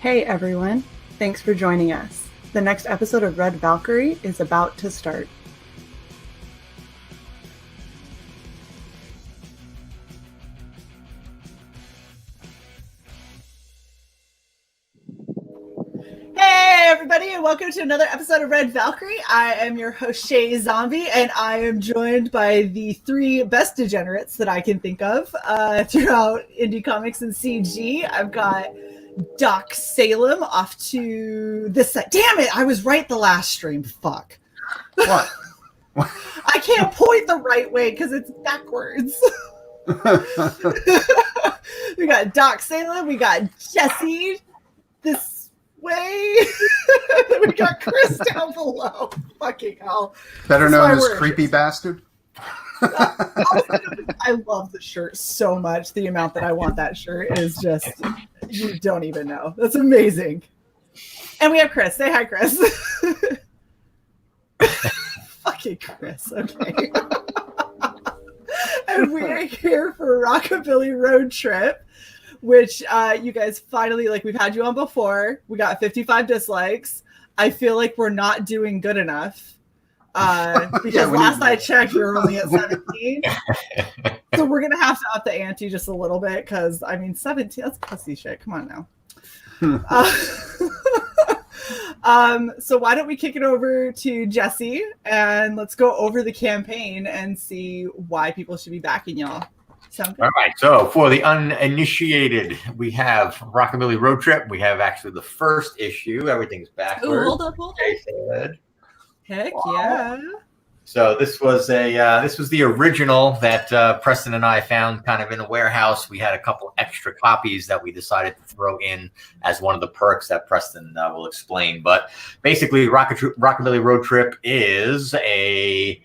Hey everyone, thanks for joining us. The next episode of Red Valkyrie is about to start. Hey everybody, and welcome to another episode of Red Valkyrie. I am your host Shae Zombie, and I am joined by the three best degenerates that I can think of throughout indie comics and CG. I've got Doc Salem off to this side. Damn it, I was right the last stream. Fuck. What? I can't point the right way because it's backwards. We got Doc Salem, we got Jesse this way. We got Chris down below. Fucking hell. Better known as Creepy Bastard. I love the shirt so much. The amount that I want that shirt is just, you don't even know. That's amazing. And we have Chris. Say hi, Chris. Fucking Chris. Okay. And we are here for Rockabilly Roadtrip, which you guys finally, we've had you on before. We got 55 dislikes. I feel like we're not doing good enough. Because last I checked, we were only at 17. So we're going to have to up the ante just a little bit because, 17, that's pussy shit. Come on now. So why don't we kick it over to Jesse and let's go over the campaign and see why people should be backing y'all. Sound good? All right. So for the uninitiated, we have Rockabilly Roadtrip. We have actually the first issue. Everything's backwards. Ooh, hold up. Heck yeah! So this was the original that Preston and I found kind of in a warehouse. We had a couple extra copies that we decided to throw in as one of the perks that Preston will explain. But basically, Rockabilly Roadtrip is a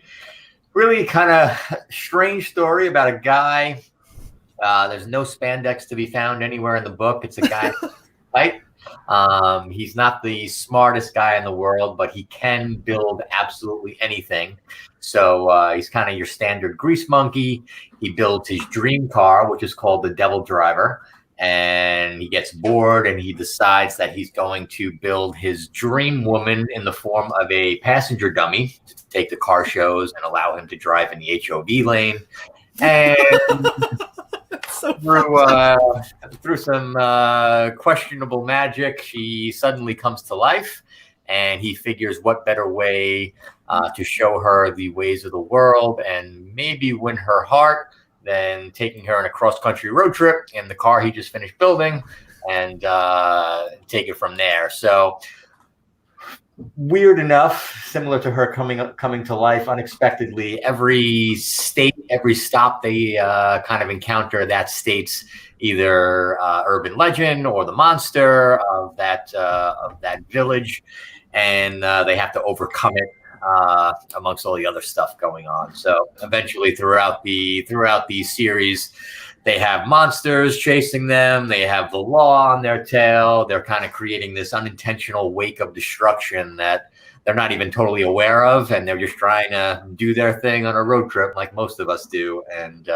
really kind of strange story about a guy. There's no spandex to be found anywhere in the book. It's a guy, right? He's not the smartest guy in the world, but he can build absolutely anything. So he's kind of your standard grease monkey. He builds his dream car, which is called the Devil Driver, and he gets bored and he decides that he's going to build his dream woman in the form of a passenger dummy to take the car shows and allow him to drive in the HOV lane. And so through some questionable magic, she suddenly comes to life, and he figures what better way to show her the ways of the world and maybe win her heart than taking her on a cross-country road trip in the car he just finished building and take it from there. So weird enough, similar to her coming to life unexpectedly, every state, every stop they kind of encounter, that state's either urban legend or the monster of that village, and they have to overcome it amongst all the other stuff going on. So eventually, throughout the series, they have monsters chasing them. They have the law on their tail. They're kind of creating this unintentional wake of destruction that they're not even totally aware of, and they're just trying to do their thing on a road trip like most of us do. And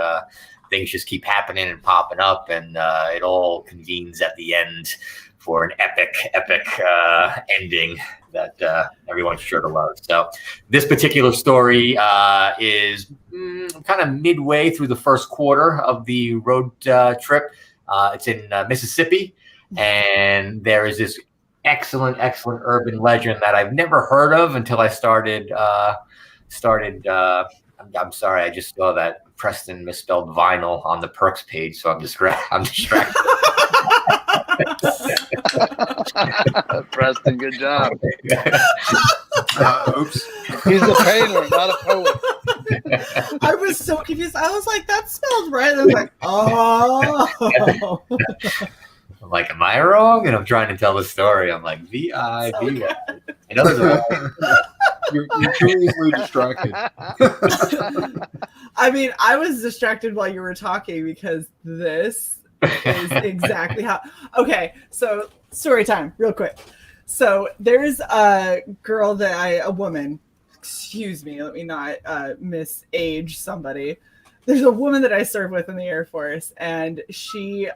things just keep happening and popping up, and it all convenes at the end for an epic ending that everyone's sure to love. So this particular story is kind of midway through the first quarter of the road trip. It's in Mississippi, and there is this excellent urban legend that I've never heard of until I started. I'm sorry, I just saw that Preston misspelled vinyl on the perks page, so I'm distracted. Preston, good job. Oops. He's a painter, not a poet. I was so confused. I was like, that spelled right. I was like, oh. I'm like, am I wrong? And I'm trying to tell the story. I'm like, V-I-V-Y. I know there's a You're too easily distracted. I was distracted while you were talking because this is exactly how. Okay, so story time, real quick. So there's a girl a woman. Excuse me, let me not misage somebody. There's a woman that I served with in the Air Force, and she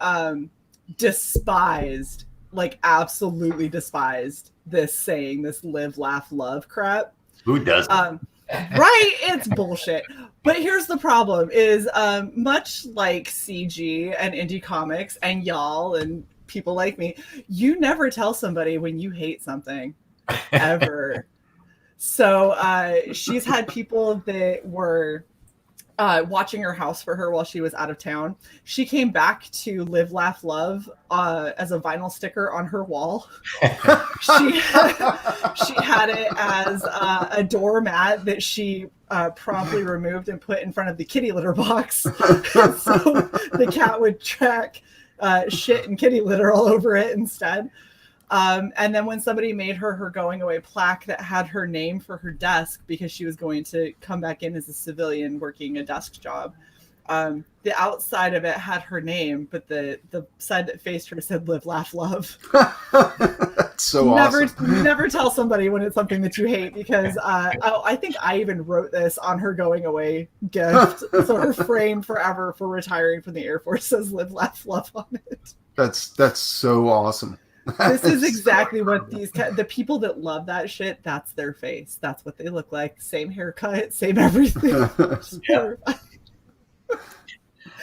despised like absolutely despised this saying, this live, laugh, love crap. Who doesn't? Right? It's bullshit. But here's the problem is much like CG and indie comics and y'all and people like me, you never tell somebody when you hate something ever. So she's had people that were watching her house for her while she was out of town. She came back to Live, Laugh, Love as a vinyl sticker on her wall. she had it as a doormat that she promptly removed and put in front of the kitty litter box. So the cat would track shit and kitty litter all over it instead. And then when somebody made her going away plaque that had her name for her desk because she was going to come back in as a civilian working a desk job, the outside of it had her name, but the side that faced her said "Live, Laugh, Love." That's so awesome. Never tell somebody when it's something that you hate, because I think I even wrote this on her going away gift. So her frame forever for retiring from the Air Force says "Live, Laugh, Love" on it. That's so awesome. This is exactly what the people that love that shit, that's their face. That's what they look like. Same haircut, same everything.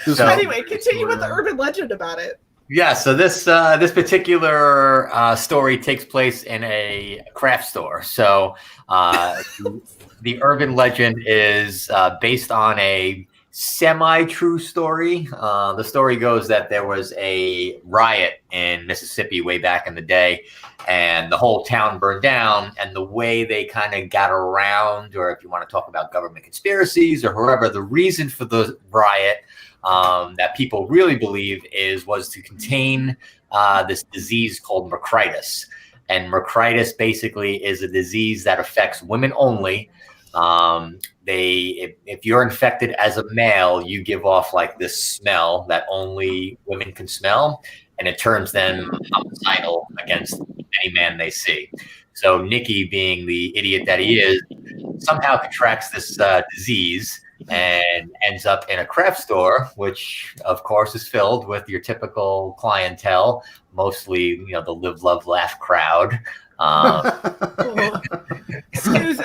So anyway, continue with the urban legend about it. Yeah, so this particular story takes place in a craft store. So the urban legend is based on a semi-true story. The story goes that there was a riot in Mississippi way back in the day, and the whole town burned down. And the way they kind of got around, or if you want to talk about government conspiracies or whoever, the reason for the riot that people really believe was to contain this disease called mercritis. And mercritis basically is a disease that affects women only. If you're infected as a male, you give off like this smell that only women can smell, and it turns them homicidal against any man they see. So Nicky, being the idiot that he is, somehow contracts this disease and ends up in a craft store, which of course is filled with your typical clientele, mostly, the live, love, laugh crowd.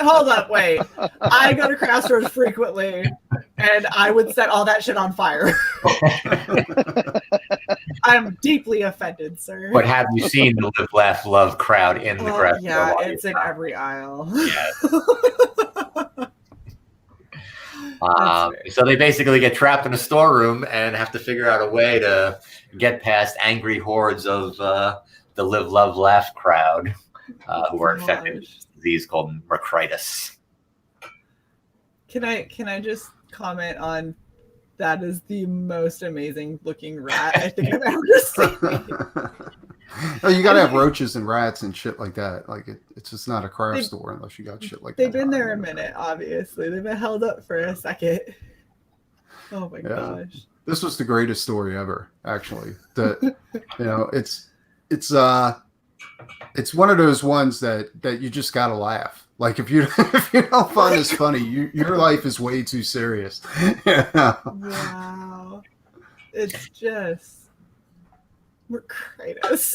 Hold up, wait. I go to craft stores frequently, and I would set all that shit on fire. I'm deeply offended, sir. But have you seen the live, laugh, love crowd in the craft store? Yeah, it's in every aisle. Yeah. So they basically get trapped in a storeroom and have to figure out a way to get past angry hordes of the live, love, laugh crowd who are infected with this disease called mercritis. Can I just comment on that is the most amazing looking rat I think I've ever seen. Oh, you gotta have roaches and rats and shit like that. Like it's just not a craft store unless you got shit like that. They've been there a minute, obviously. They've been held up for a second. Oh my gosh. This was the greatest story ever, actually. It's one of those ones that you just gotta laugh. Like if you don't find this funny, your life is way too serious. Wow. It's just mercritis.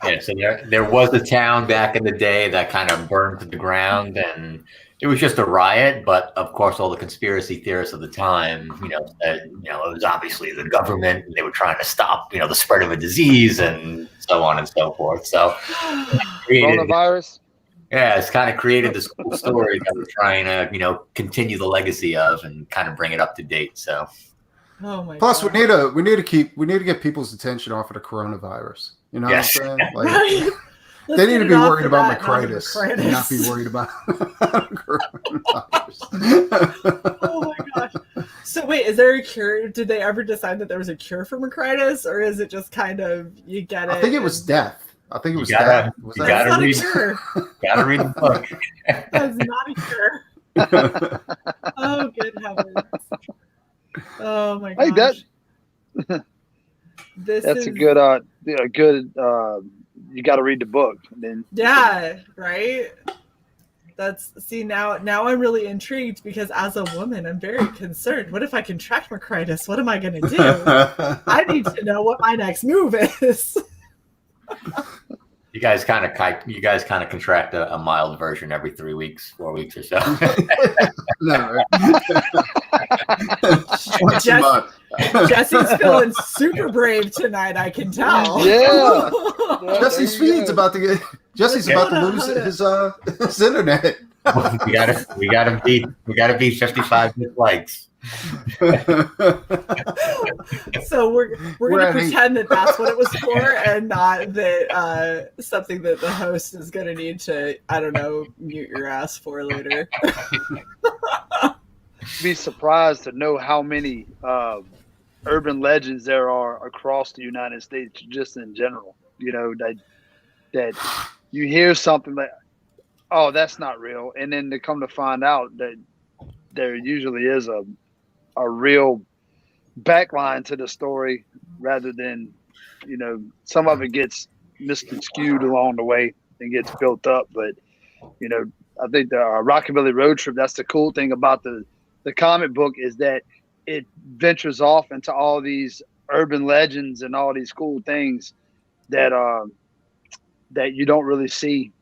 Yeah, so there was a town back in the day that kind of burned to the ground, and it was just a riot. But of course, all the conspiracy theorists of the time, it was obviously the government, and they were trying to stop, the spread of a disease and so on and so forth. So, coronavirus. Yeah, it's kind of created this cool story that we're trying to, continue the legacy of and kind of bring it up to date. So. Oh my Plus, God. we need to get people's attention off of the coronavirus. You know Yes. what I'm saying? Like, they need to be worried about mercritis and not be worried about coronavirus. Oh my gosh. So wait, is there a cure? Did they ever decide that there was a cure for mercritis, or is it just kind of you get it? I think it was death. I think it was gotta- death. Was you that- That's not a read- cure. Gotta read the book. That's not a cure. Oh, good heavens. Oh my Hey, gosh. This That's is, a good. You got to read the book. And then yeah, right? Now I'm really intrigued because as a woman, I'm very concerned. What if I contract mercritis? What am I going to do? I need to know what my next move is. You guys kind of contract a mild version every 3 weeks, 4 weeks or so. No, once a month. Jesse's feeling super brave tonight. I can tell. Yeah. Jesse's feed's about to get. Jesse's about to lose his internet. we gotta beat 55 dislikes. So we're gonna pretend that that's what it was for, and not that something that the host is gonna need to, I don't know, mute your ass for later. Be surprised to know how many urban legends there are across the United States, just in general. You know, that you hear something like, oh, that's not real, and then to come to find out that there usually is a real backline to the story, rather than, you know, some of it gets misconstrued along the way and gets built up. But, you know, I think the Rockabilly Roadtrip, that's the cool thing about the comic book, is that it ventures off into all these urban legends and all these cool things that that you don't really see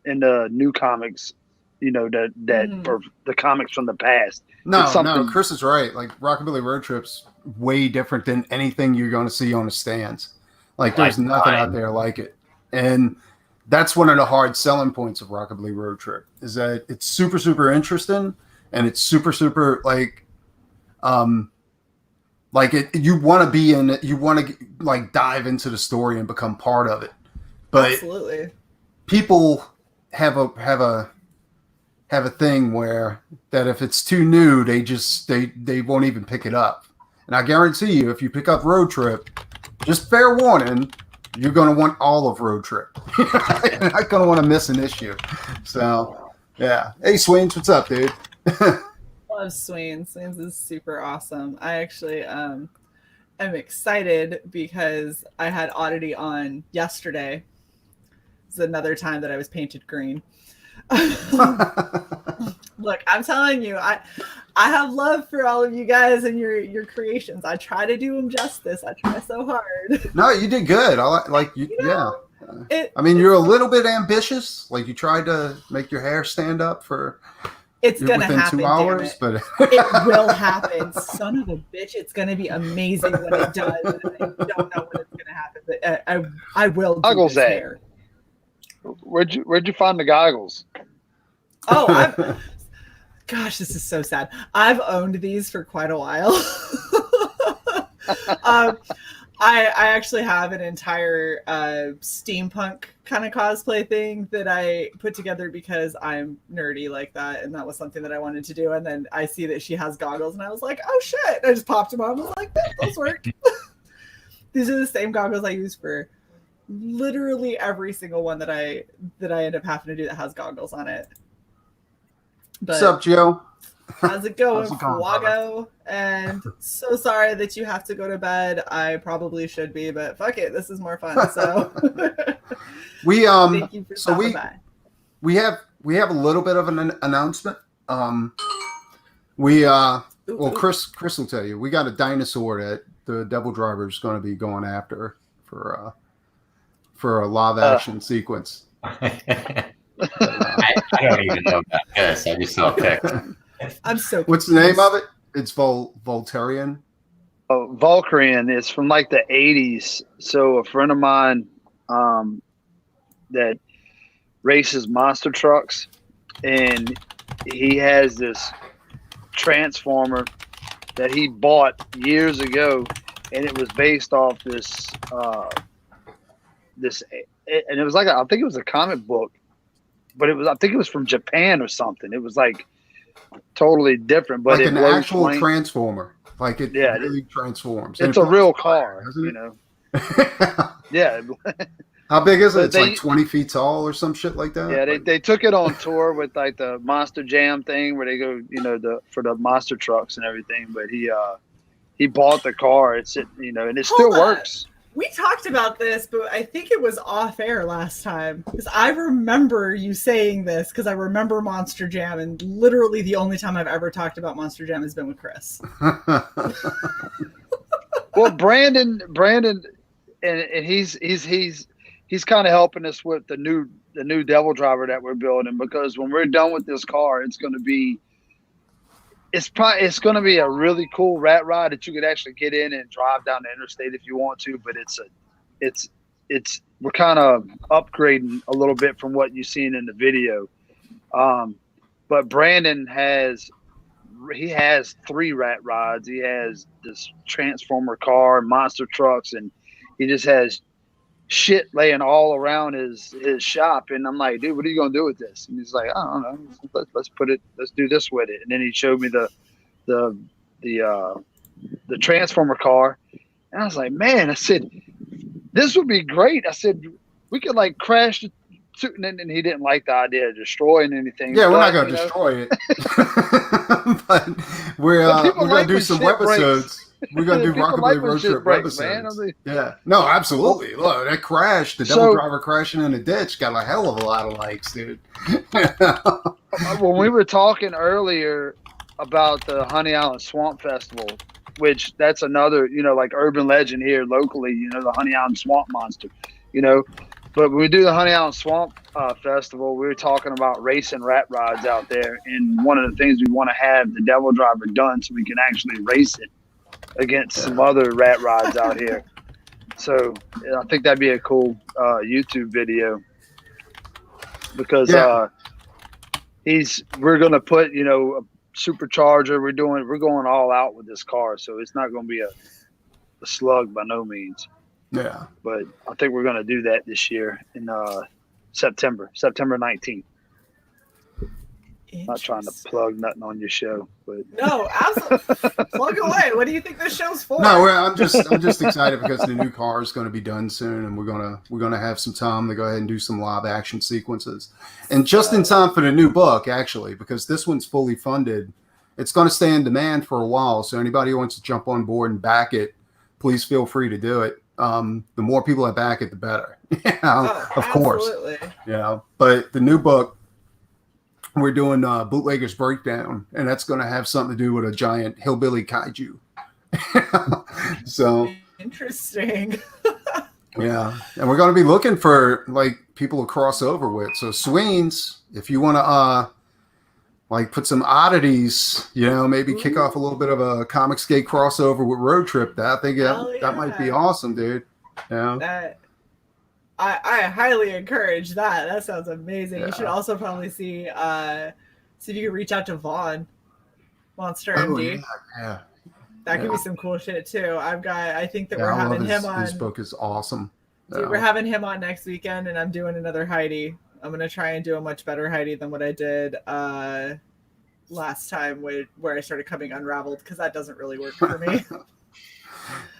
in the new comics, you know, that or the comics from the past. No, Chris is right. Like, Rockabilly Roadtrip's way different than anything you're going to see on the stands. Like, there's nothing out there like it. And that's one of the hard selling points of Rockabilly Roadtrip, is that it's super, super interesting, and it's super, super, like it, you want to be in it, you want to, like, dive into the story and become part of it. But absolutely, people have a thing where that if it's too new, they won't even pick it up. And I guarantee you, if you pick up Road Trip, just fair warning, you're going to want all of Road Trip. You're not going to want to miss an issue. So, yeah. Hey, Sweens, what's up, dude? Love Sweens. Sweens is super awesome. I actually am excited because I had Oddity on yesterday. It's another time that I was painted green. Look, I'm telling you, I have love for all of you guys and your creations. I try to do them justice. I try so hard. No, you did good. I like you. Yeah. I mean, you're a little bit ambitious. Like, you tried to make your hair stand up for. It's gonna happen. 2 hours, but it will happen. Son of a bitch! It's gonna be amazing when it does. And I don't know when it's gonna happen, but I will. Goggles, hair. Where'd you find the goggles? Oh, gosh, this is so sad. I've owned these for quite a while. I actually have an entire steampunk kind of cosplay thing that I put together because I'm nerdy like that, and that was something that I wanted to do. And then I see that she has goggles, and I was like, "Oh shit!" I just popped them on. I was like, "Those work." These are the same goggles I use for literally every single one that I end up having to do that has goggles on it. But what's up, Joe? How's it going, Wago? And so sorry that you have to go to bed. I probably should be, but fuck it, this is more fun. So we thank you for stopping by. We have a little bit of an announcement. Well, Chris will tell you. We got a dinosaur that the Devil Driver is going to be going after for a live action sequence. I don't even know about this. I just saw a picture. I'm so confused. What's the name of it? It's Voltarian. Oh, Valkyrian is from like the 80s. So a friend of mine that races monster trucks, and he has this transformer that he bought years ago, and it was based off this and it was like I think it was a comic book, but I think it was from Japan or something. It was like totally different, but like an actual transformer. Like it really transforms. It's a real car, you know. Yeah. How big is it? It's like 20 feet tall or some shit like that. Yeah, they took it on tour with like the Monster Jam thing where they go, you know, for the monster trucks and everything. But he bought the car. It's you know, and it still works. We talked about this, but I think it was off air last time because I remember you saying this because I remember Monster Jam, and literally the only time I've ever talked about Monster Jam has been with Chris. Well, Brandon, and he's he's kind of helping us with the new Devil Driver that we're building, because when we're done with this car, it's going to be a really cool rat ride that you could actually get in and drive down the interstate if you want to. But we're kind of upgrading a little bit from what you've seen in the video. But Brandon has 3 rat rides. He has this Transformer car, monster trucks, and he just has shit laying all around his shop. And I'm like, dude, what are you gonna do with this? And he's like, I don't know. Let's do this with it. And then he showed me the Transformer car, and I was like, man, I said, this would be great. I said, we could like crash the. And he didn't like the idea of destroying anything. Yeah, we're not going to destroy it. But we're going to do some webisodes. We're going to do Rockabilly Roadtrip webisodes. Yeah. No, absolutely. Look, that crash, the Devil Driver crashing in the ditch got a hell of a lot of likes, dude. When we were talking earlier about the Honey Island Swamp Festival, which that's another, like urban legend here locally, the Honey Island Swamp Monster, But when we do the Honey Island Swamp Festival, we were talking about racing rat rides out there. And one of the things we want to have the Devil Driver done so we can actually race it against some other rat rides out here. So I think that'd be a cool YouTube video, because we're going to put, a supercharger. We're going all out with this car. So it's not going to be a slug by no means. Yeah, but I think we're going to do that this year in September 19th. Not trying to plug nothing on your show, but no, absolutely. Plug away. What do you think this show's for? No, I'm just excited because the new car is going to be done soon, and we're gonna have some time to go ahead and do some live action sequences, and just in time for the new book, actually, because this one's fully funded. It's going to stay in demand for a while, so anybody who wants to jump on board and back it, please feel free to do it. The more people that back it, the better. Of course. Yeah, but the new book, we're doing Bootlegger's Breakdown, and that's going to have something to do with a giant hillbilly kaiju. So interesting. Yeah, and we're going to be looking for like people to cross over with. So Sweens, if you want to like put some oddities, maybe kick off a little bit of a Comic Skate crossover with Road Trip. I think that might be awesome, dude. Yeah. I highly encourage that. That sounds amazing. Yeah. You should also probably see if you can reach out to Vaughn, Monster MD. Yeah. That could be some cool shit too. I think that we're having him on. His book is awesome. Dude, we're having him on next weekend, and I'm doing another Heidi. I'm going to try and do a much better Heidi than what I did last time where I started coming unraveled, because that doesn't really work for me.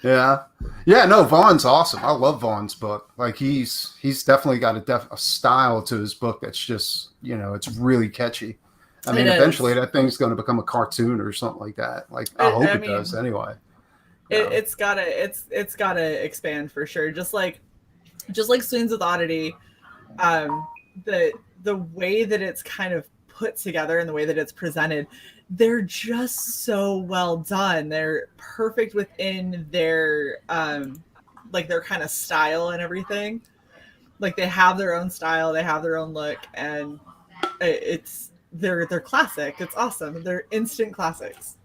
Yeah. No, Vaughn's awesome. I love Vaughn's book. Like he's definitely got a style to his book that's just, it's really catchy. I mean, eventually that thing's going to become a cartoon or something like that. Like I hope it does anyway. It's gotta expand for sure. Just like Swoons with Oddity, the way that it's kind of put together and the way that it's presented, they're just so well done. They're perfect within their their kind of style and everything. Like they have their own style, they have their own look, and they're classic. It's awesome. They're instant classics.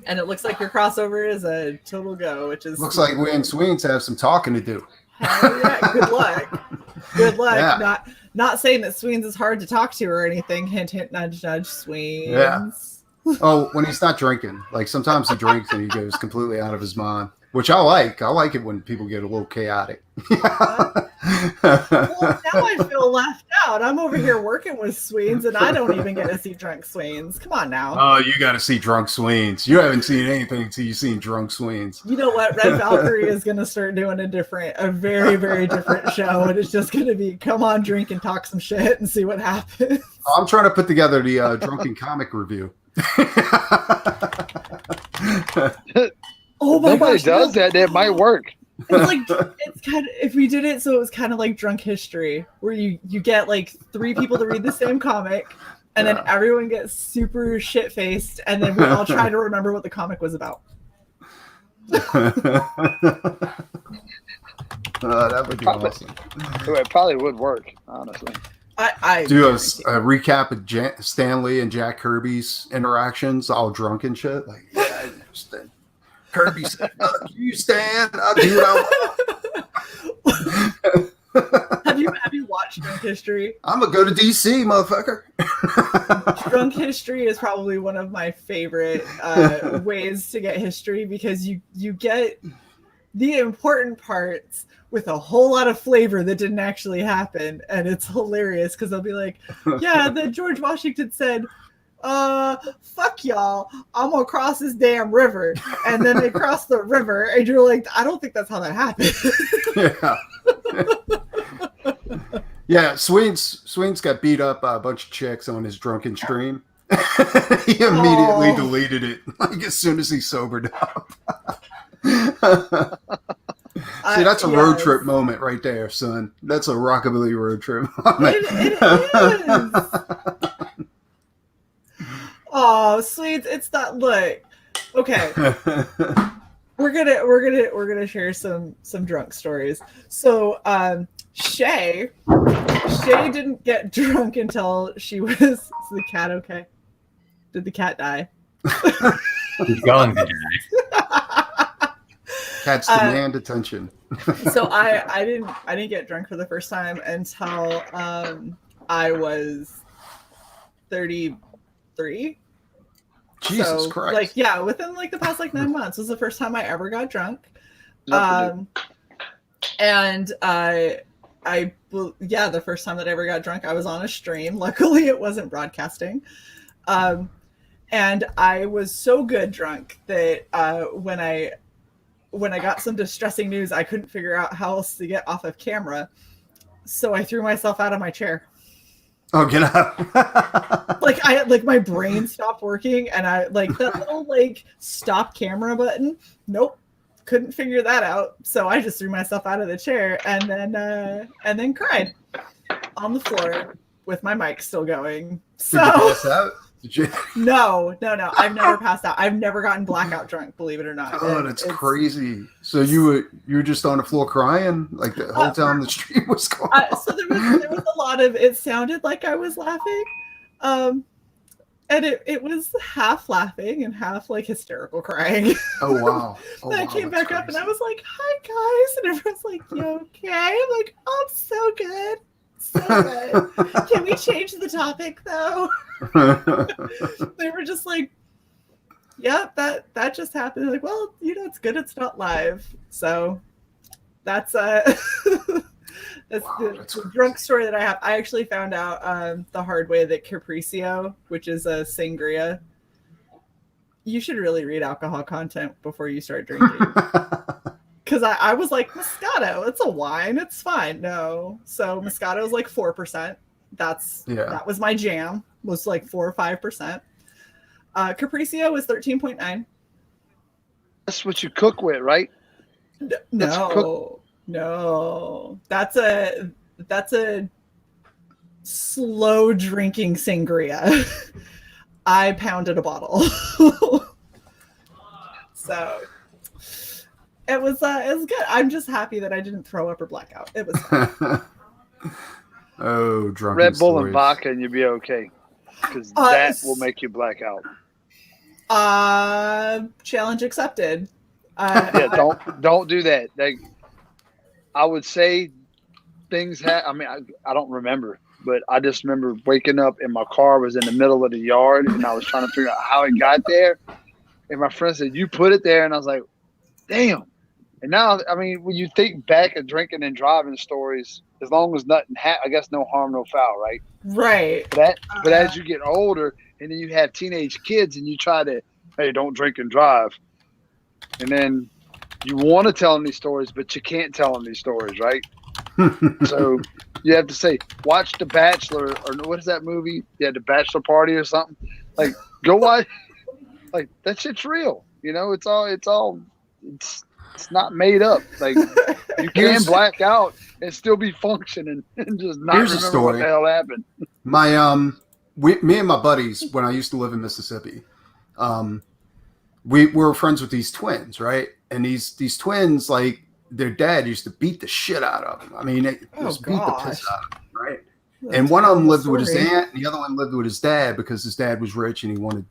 And it looks like your crossover is a total go, which is looks like we and Sweens have some talking to do. Hell yeah, good luck. Good luck. Yeah. Not saying that Sweens is hard to talk to or anything. Hint, hint, nudge, nudge, Sweens. Yeah. Oh, when he's not drinking. Like sometimes he drinks and he goes completely out of his mind, which I like. I like it when people get a little chaotic. Well, now I feel left out. I'm over here working with Sweens, and I don't even get to see drunk Sweens. Come on now. Oh, you got to see drunk Sweens. You haven't seen anything until you've seen drunk Sweens. You know what? Red Valkyrie is going to start doing a very, very different show, and it's just going to be come on, drink, and talk some shit and see what happens. I'm trying to put together the drunken comic review. Oh my Nobody gosh, does that. It might work. It's kind of, if we did it so it was kind of like Drunk History, where you get like 3 people to read the same comic, and then everyone gets super shit faced, and then we all try to remember what the comic was about. That would be awesome. It probably would work, honestly. I do a recap of Stanley and Jack Kirby's interactions, all drunk and shit. Like, yeah, Kirby said, "You Stan, I'll do what I want." Have you watched Drunk History? I'm gonna go to DC, motherfucker. Drunk History is probably one of my favorite ways to get history, because you get the important parts with a whole lot of flavor that didn't actually happen, and it's hilarious because they'll be like, yeah, then George Washington said, fuck y'all, I'm gonna cross this damn river, and then they cross the river, and you're like, I don't think that's how that happened. Yeah, Sweens got beat up by a bunch of chicks on his drunken stream. He immediately deleted it, like as soon as he sobered up. See, that's a road trip moment right there, son. That's a Rockabilly road trip moment. It is. Oh, sweet. It's that look. Okay. We're gonna share some drunk stories. So Shae didn't get drunk until she was. Is the cat okay? Did the cat die? He's going to die. Cats demand attention. So I didn't get drunk for the first time until I was 33. Jesus Christ! Like, yeah, within like the past like 9 months was the first time I ever got drunk. And the first time that I ever got drunk, I was on a stream. Luckily, it wasn't broadcasting. And I was so good drunk that when I got some distressing news, I couldn't figure out how else to get off of camera. So I threw myself out of my chair. Oh, get up. Like my brain stopped working, and I like that little like stop camera button. Nope. Couldn't figure that out. So I just threw myself out of the chair and then cried on the floor with my mic still going. So Did you pass out? Did you? No. I've never passed out. I've never gotten blackout drunk, believe it or not. Oh, that's crazy. So you were just on the floor crying like the whole time the stream was going on? So there was a lot of, it sounded like I was laughing. And it was half laughing and half like hysterical crying. Oh, wow. Then I came back up and I was like, hi guys. And everyone's like, you okay? I'm like, oh, I'm so good. So good. Can we change the topic though? They were just like, yep, that just happened. Like, well, it's good it's not live. So that's that's the drunk story that I have. I actually found out the hard way that Capriccio, which is a sangria, you should really read alcohol content before you start drinking. Because I was like, Moscato, it's a wine, it's fine. No. So Moscato is like 4%. That was my jam, was like 4 or 5%. Capriccio was 13.9. That's what you cook with, right? No. That's a slow drinking sangria. I pounded a bottle. So it was good. I'm just happy that I didn't throw up or black out. It was fun. Oh, drunk Red Bull stories. and vodka, and you'll be okay, because that will make you black out. Challenge accepted. Yeah, don't do that. I would say things I don't remember, but I just remember waking up and my car was in the middle of the yard, and I was trying to figure out how it got there. And my friend said, "You put it there," and I was like, "Damn." And now, when you think back of drinking and driving stories, as long as nothing, I guess no harm, no foul, right? Right. But as you get older, and then you have teenage kids, and you try to, hey, don't drink and drive, and then you want to tell them these stories, but you can't tell them these stories, right? So you have to say, watch The Bachelor, or what is that movie? Yeah, The Bachelor Party or something. Like, go watch. Like, that shit's real. It's not made up. Like, you can black out and still be functioning and just not remember what the hell happened. Me and my buddies, when I used to live in Mississippi, we were friends with these twins, right? And these twins, like, their dad used to beat the shit out of them. I mean, it just beat the piss out of them, right? That's and one of them lived story. with his aunt, and the other one lived with his dad because his dad was rich and he wanted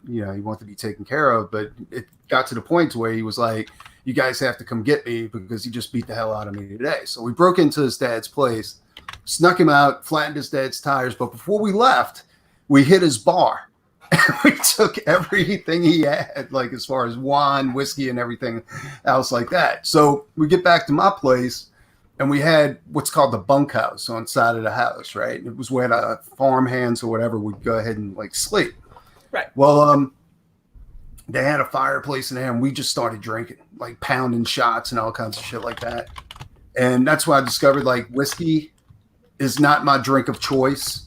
to be taken care of. But it got to the point where he was like, "You guys have to come get me because he just beat the hell out of me today." So we broke into his dad's place, snuck him out, flattened his dad's tires. But before we left, we hit his bar. We took everything he had, like as far as wine, whiskey, and everything else like that. So we get back to my place, and we had what's called the bunkhouse on the side of the house, right? It was where the farm hands or whatever would go ahead and like sleep. Right. Well, they had a fireplace in there, and we just started drinking, like pounding shots and all kinds of shit like that. And that's why I discovered like whiskey is not my drink of choice.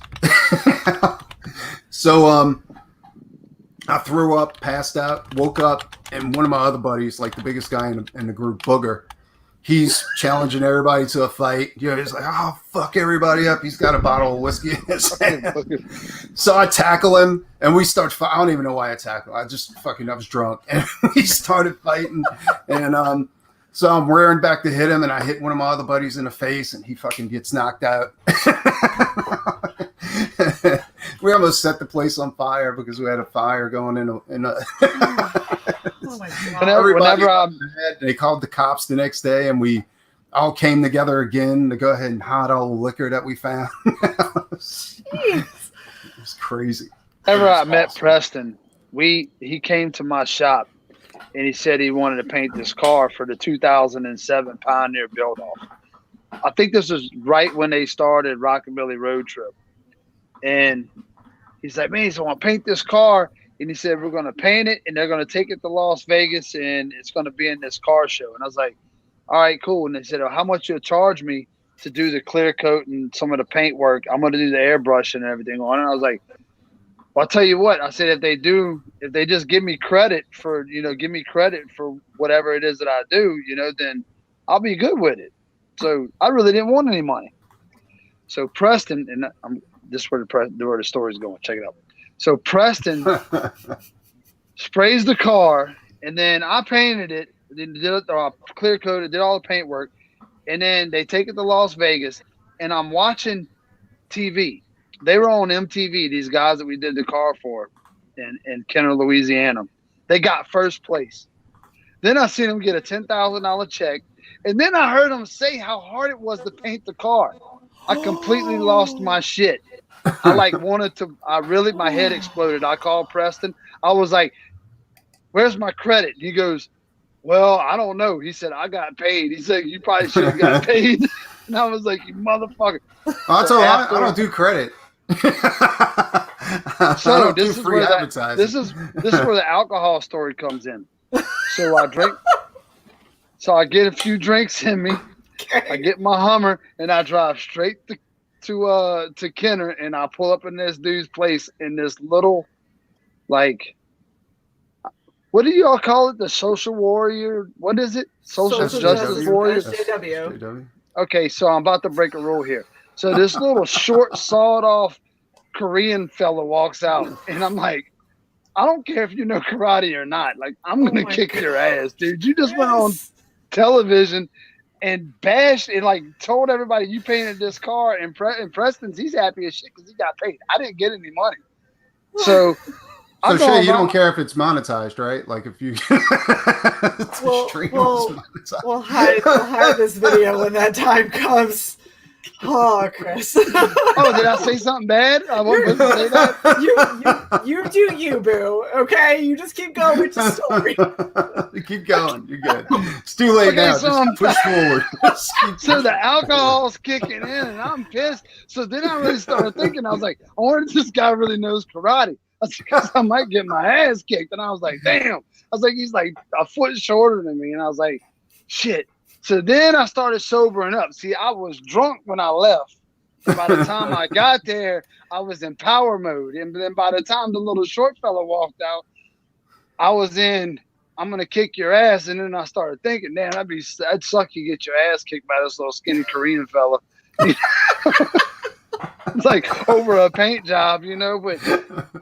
So, I threw up, passed out, woke up, and one of my other buddies, like the biggest guy in the group, Booger, he's challenging everybody to a fight. He's like, "Oh, fuck everybody up. He's got a bottle of whiskey in his hand." So I tackle him, and we start fighting. I don't even know why I tackle him. I was drunk. And we started fighting. And so I'm rearing back to hit him, and I hit one of my other buddies in the face, and he fucking gets knocked out. We almost set the place on fire because we had a fire going in a Oh my God. Whenever they called the cops the next day, and we all came together again to go ahead and hide all the liquor that we found. It was crazy. Whenever I met Preston, he came to my shop and he said he wanted to paint this car for the 2007 Pioneer build-off. I think this was right when they started Rockabilly Roadtrip. And he's like, "Man, so I want to paint this car." And he said, "We're going to paint it, and they're going to take it to Las Vegas, and it's going to be in this car show." And I was like, "All right, cool." And they said, "Oh, how much you'll charge me to do the clear coat and some of the paint work? I'm going to do the airbrush and everything on it." And I was like, "Well, I'll tell you what." I said, if they just give me credit for whatever it is that I do, then I'll be good with it. So I really didn't want any money. So Preston, and this is where the story's going. Check it out. So Preston sprays the car, and then I painted it, then did it, clear coated, did all the paint work, and then they take it to Las Vegas, and I'm watching TV. They were on MTV, these guys that we did the car for in Kenner, Louisiana. They got first place. Then I seen them get a $10,000 check, and then I heard them say how hard it was to paint the car. I completely lost my shit. My head exploded. I called Preston. I was like, "Where's my credit?" And he goes, "Well, I don't know." He said, "I got paid." He said, "You probably should have got paid." And I was like, "You motherfucker." I don't do credit. So this is where the alcohol story comes in. So I drink. So I get a few drinks in me. I get my Hummer and I drive straight to Kenner, and I pull up in this dude's place in this little, like, what do y'all call it? The social warrior? What is it? Social justice warrior? SJW. Okay, so I'm about to break a rule here. So this little short, sawed-off Korean fella walks out, and I'm like, "I don't care if you know karate or not. Like, I'm going to kick your ass, dude. You just went on television and bashed and like told everybody you painted this car, and Preston's, he's happy as shit because he got paid. I didn't get any money." So Shae, you don't care if it's monetized, right? Like if you we'll hide this video when that time comes. Oh, Chris. Oh, did I say something bad? I wasn't going to say that. You do you, boo. Okay, you just keep going with your story. You keep going. You're good. It's too late now. Just push forward. So the alcohol's kicking in, and I'm pissed. So then I really started thinking. I was like, I wonder if this guy really knows karate. I said, because I might get my ass kicked. And I was like, damn. I was like, he's like a foot shorter than me. And I was like, shit. So then I started sobering up. See, I was drunk when I left. By the time I got there, I was in power mode. And then by the time the little short fella walked out, I was in, I'm going to kick your ass. And then I started thinking, man, that'd suck you get your ass kicked by this little skinny Korean fella. It's like over a paint job, you know. But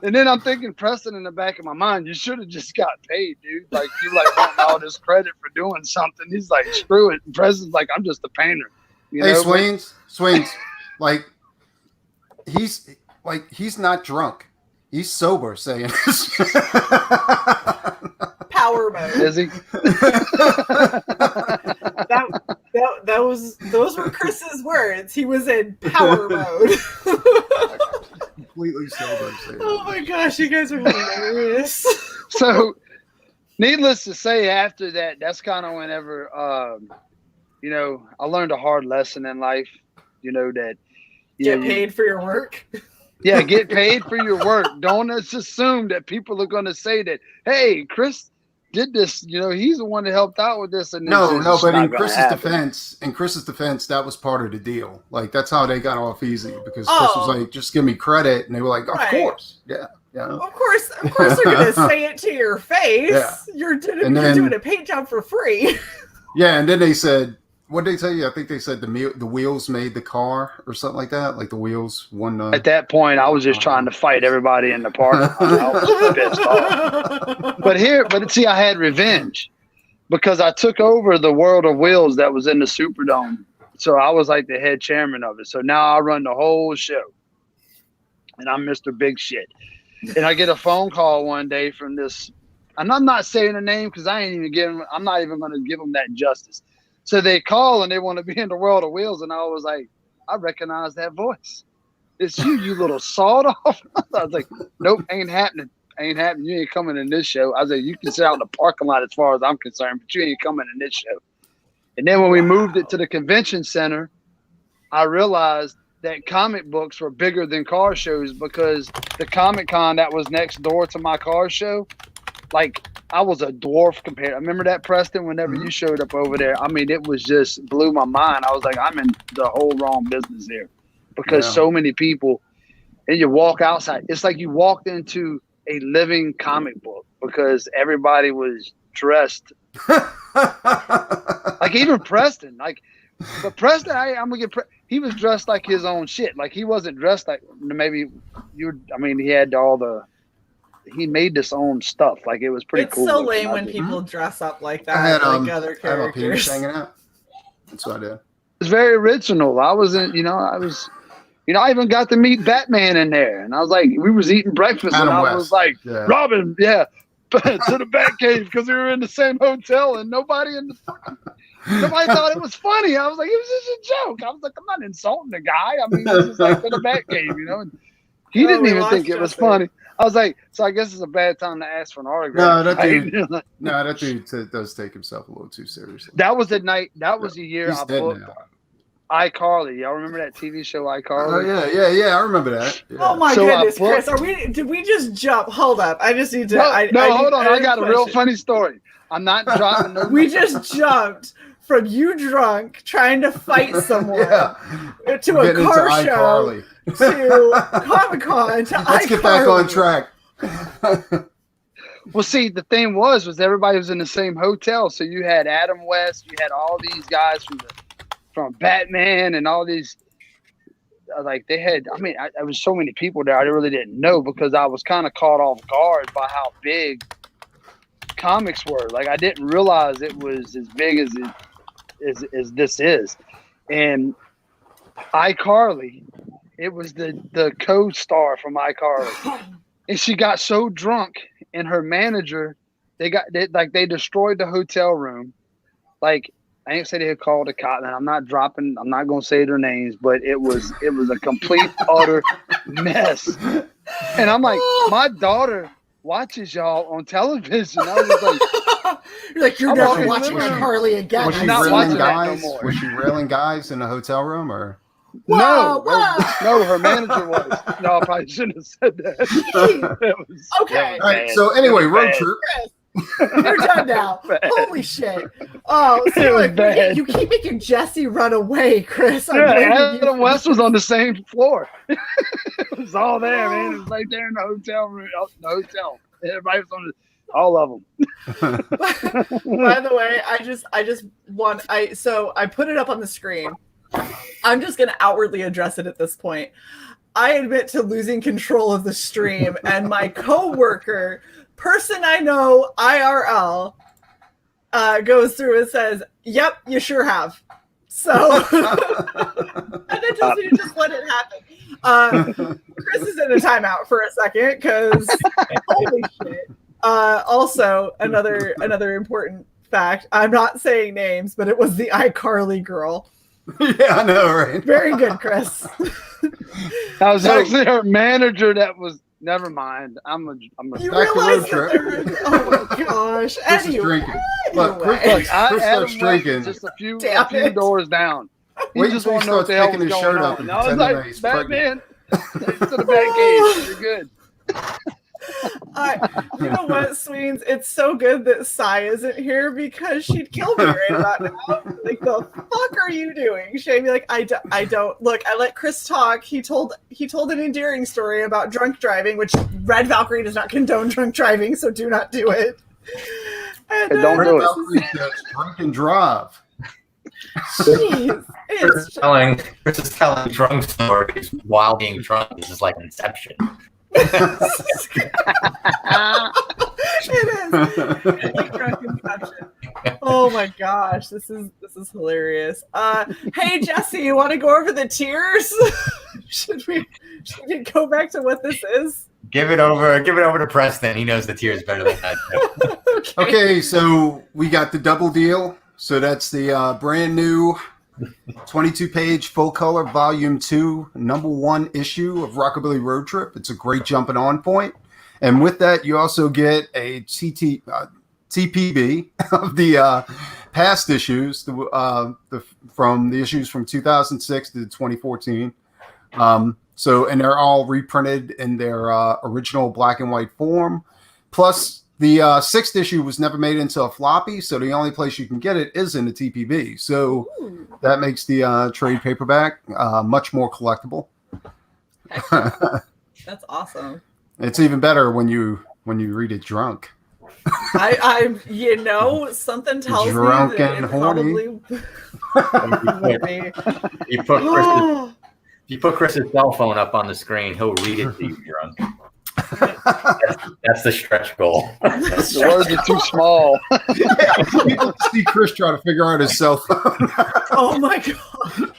and then I'm thinking, Preston, in the back of my mind, you should have just got paid, dude. Like you like wanting all this credit for doing something. He's like, screw it. And Preston's like, I'm just a painter. You hey, know? Swings, like he's not drunk. He's sober saying this. Power mode. Is he? Those were Chris's words. He was in power mode. Completely sober. Oh my gosh, you guys are hilarious. So, needless to say, after that, that's kind of whenever, you know, I learned a hard lesson in life. You know that get paid for your work. Yeah, get paid for your work. Don't just assume that people are going to say that, hey, Chris did this, you know, he's the one that helped out with this. And no, but in Chris's defense, that was part of the deal. Like, that's how they got off easy, because Chris was like, just give me credit. And they were like, of course. Yeah. Yeah. Of course they're going to say it to your face. Yeah. You're doing a paint job for free. Yeah. And then they said, what did they tell you? I think they said the wheels made the car or something like that. Like the wheels won. At that point, I was just trying to fight everybody in the park. I was pissed off. But see, I had revenge because I took over the World of Wheels that was in the Superdome. So I was like the head chairman of it. So now I run the whole show, and I'm Mr. Big Shit. And I get a phone call one day from this, and I'm not saying the name because I'm not even going to give them that justice. So they call and they want to be in the World of Wheels. And I was like, I recognize that voice. It's you little sawed off. I was like, nope, ain't happening. Ain't happening. You ain't coming in this show. I was like, you can sit out in the parking lot as far as I'm concerned, but you ain't coming in this show. And then when we moved it to the convention center, I realized that comic books were bigger than car shows because the Comic Con that was next door to my car show, like, I was a dwarf compared. I remember that, Preston, whenever you showed up over there. I mean, it was just blew my mind. I was like, I'm in the whole wrong business here because so many people, and you walk outside. It's like you walked into a living comic book because everybody was dressed. Like even Preston, but Preston, I'm going to get, he was dressed like his own shit. Like he wasn't dressed like he had he made his own stuff. Like it was pretty cool. It's so lame when people dress up like that, like other characters. Hanging out. That's what I did. It's very original. I even got to meet Batman in there, and I was like, we was eating breakfast, Adam and I West. was like, Robin, to the Batcave because we were in the same hotel, and nobody thought it was funny. I was like, it was just a joke. I was like, I'm not insulting the guy. I mean, it's just like to the Batcave, you know. And he didn't even think it was funny. I was like, so I guess it's a bad time to ask for an autograph. That dude does take himself a little too seriously. That was the night. That was the year I booked iCarly. Y'all remember that TV show iCarly? Oh yeah, I remember that. Yeah. Oh my goodness, Chris, did we just jump? Hold up, I just need to. Hold on. I got a real funny story. I'm not dropping. No we just jumped from you drunk trying to fight someone to a car show to Comic-Con to Let's get back on track. Well, see, the thing was everybody was in the same hotel. So you had Adam West, you had all these guys from Batman and all these, like they had, there was so many people there I really didn't know because I was kind of caught off guard by how big comics were. Like I didn't realize it was as big as this is. And iCarly, it was the co-star from iCarly. And she got so drunk, and her manager, they destroyed the hotel room. Like, I ain't say they had called a cop, and I'm not going to say their names, but it was a complete, utter mess. And I'm like, my daughter watches y'all on television. I was like, you're like, you're never watching iCarly again. Was she railing guys? Was she railing guys in the hotel room, or? No, her manager was. No, I probably shouldn't have said that. Okay. All right, so anyway, road trip. You're done now. Holy shit. Oh, so you keep making Jesse run away, Chris. Adam West was on the same floor. It was all there, man. It was right there in the hotel room. The hotel. Everybody was on all of them. By the way, I put it up on the screen. I'm just going to outwardly address it at this point. I admit to losing control of the stream, and my coworker, person I know IRL, goes through and says, "Yep, you sure have." So, and it tells me to just let it happen. Chris is in a timeout for a second because holy shit. Also, another important fact. I'm not saying names, but it was the iCarly girl. Yeah, I know, right? Very good, Chris. I was actually her manager. That was. Never mind. I'm a. You Back to realize road that there is, oh my gosh. Chris is drinking. Look, Anyway. Chris starts drinking. Just a few Damn doors down. He Wait just until he want to know what starts the hell picking was his going shirt up on. and And I was pretending that like, he's Batman, to the Batcave. You're good. You know what, Sweens? It's so good that Sai isn't here because she'd kill me right about now. Like, the fuck are you doing? Shae be like, I don't. Look, I let Chris talk. He told an endearing story about drunk driving, which Red Valkyrie does not condone drunk driving, so do not do it. And, don't do it. Valkyrie says drink and drive. Jeez, Chris is telling drunk stories while being drunk. This is like Inception. it is. It's like drunk Inception. Oh my gosh, this is hilarious. Hey Jesse, you want to go over the tiers? Should we go back to what this is? Give it over to Preston. He knows the tiers better than that. Okay, so we got the double deal. So that's the brand new 22-page full-color Volume 2, #1 issue of Rockabilly Roadtrip. It's a great jumping on point. And with that, you also get a TPB of the past issues, from the issues from 2006 to 2014. And they're all reprinted in their original black and white form. Plus, the 6th issue was never made into a floppy, so the only place you can get it is in the TPB. So that makes the trade paperback much more collectible. That's awesome. It's even better when you read it drunk. I something tells Drunk me that and it horny. probably would be. You put Chris's cell phone up on the screen, he'll read it to you drunk. That's the stretch goal. The words are too small. People see Chris trying to figure out his cell phone. Oh my god.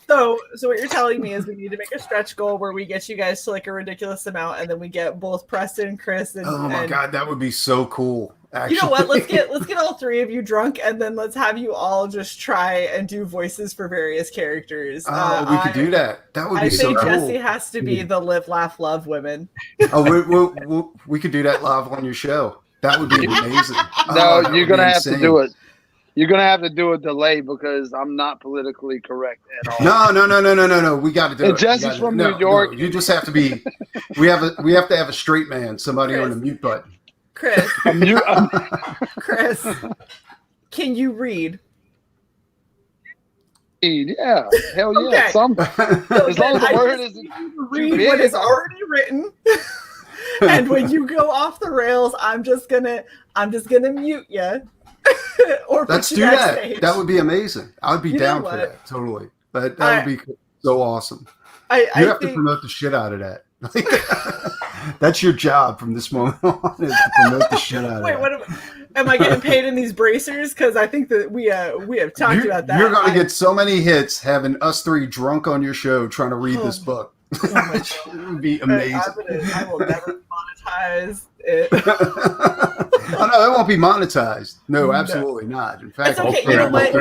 So what you're telling me is we need to make a stretch goal where we get you guys to like a ridiculous amount, and then we get both Preston, Chris, and oh my god, that would be so cool. Actually. You know what? Let's get all three of you drunk, and then let's have you all just try and do voices for various characters. We could do that. That would be so cool. I think Jesse has to be the live, laugh, love women. Oh, we could do that live on your show. That would be amazing. No, you're gonna have to do it. You're gonna have to do a delay because I'm not politically correct at all. No. We got to do it. Jesse's from New York. No, you just have to be. We have to have a straight man, somebody on the mute button. Chris, Chris, can you read? Yeah, hell yeah. Okay. As long as the word isn't read what is already written. And when you go off the rails, I'm just gonna mute you. Or let's do that. That would be amazing. I would be down for that. Totally. That would be so awesome. You have to promote the shit out of that. That's your job from this moment on, is to promote the shit out of that. Wait, am I getting paid in these bracers? Because I think that we have talked about that. You're going to get so many hits having us three drunk on your show trying to read this book. It would be amazing. I will never monetize it. Oh no, that won't be monetized. No, absolutely not. In fact, it's okay. You know what?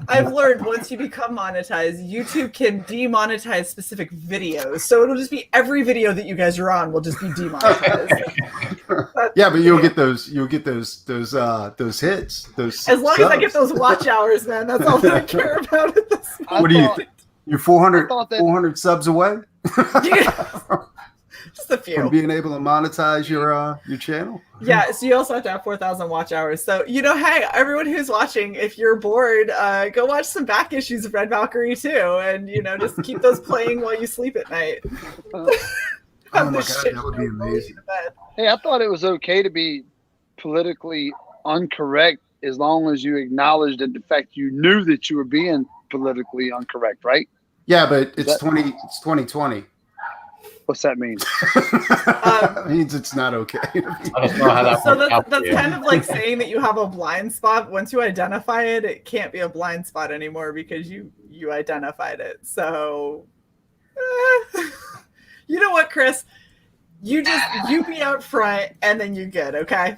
I've learned once you become monetized, YouTube can demonetize specific videos. So it'll just be every video that you guys are on will just be demonetized. Yeah, but you'll get those hits. Those as long as I get those watch hours, man. That's all that I care about at this point. What do you think? You're 400 subs away? Just a few. From being able to monetize your channel? Yeah, so you also have to have 4,000 watch hours. So, hey, everyone who's watching, if you're bored, go watch some back issues of Red Valkyrie too, and, just keep those playing while you sleep at night. Oh my god, that would be amazing. Hey, I thought it was okay to be politically incorrect as long as you acknowledged the fact you knew that you were being politically incorrect, right? Yeah, but it's 2020. What's that mean? It means it's not okay. I don't know how that So works out that's for you. kind of like saying that you have a blind spot. Once you identify it, it can't be a blind spot anymore because you identified it. So, you know what, Chris? You be out front and then you good, okay?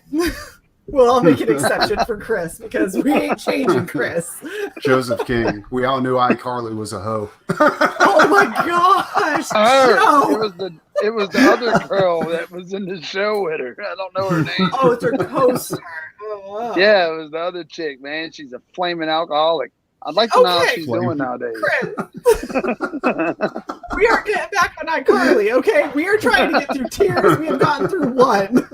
We'll all make an exception for Chris because we ain't changing Chris. Joseph King. We all knew iCarly was a hoe. Oh my gosh! Her. No. It was the other girl that was in the show with her. I don't know her name. Oh, it's her co-star. Oh, wow. Yeah, it was the other chick, man. She's a flaming alcoholic. I'd like to know how she's doing nowadays. Chris. We are getting back on iCarly, okay? We are trying to get through tiers. We have gotten through one.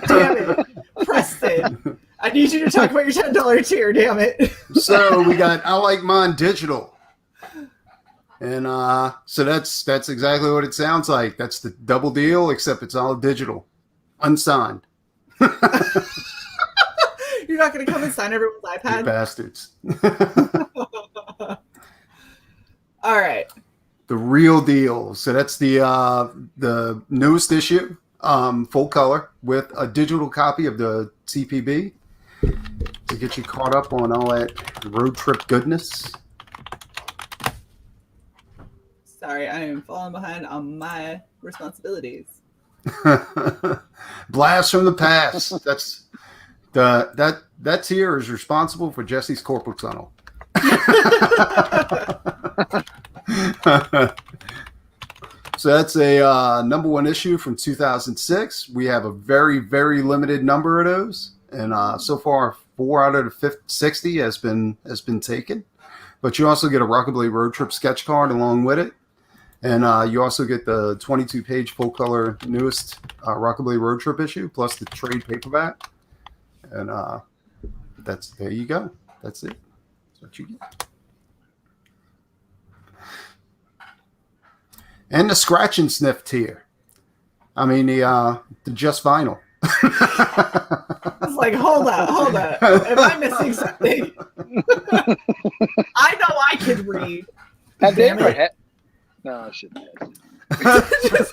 Damn it. Preston, I need you to talk about your $10 tier, damn it. So we got I Like Mine Digital. And so that's exactly what it sounds like. That's the double deal, except it's all digital. Unsigned. You're not going to come and sign everyone's iPad? You bastards. All right. The real deal. So that's the newest issue, full color, with a digital copy of the CPB to get you caught up on all that road trip goodness. Sorry, I am falling behind on my responsibilities. Blast from the past. That's that tier is responsible for Jesse's corporal tunnel. So that's a #1 issue from 2006. We have a very, very limited number of those, and so far 4 out of the 60 has been taken. But you also get a Rockabilly Roadtrip sketch card along with it, and you also get the 22-page full color newest Rockabilly Roadtrip issue plus the trade paperback, and there you go. That's it. That's what you get. And the scratch and sniff tier. I mean the just vinyl. It's like, hold up. Am I missing something? I know I can read. Have they ever had? No, I shouldn't. Chris.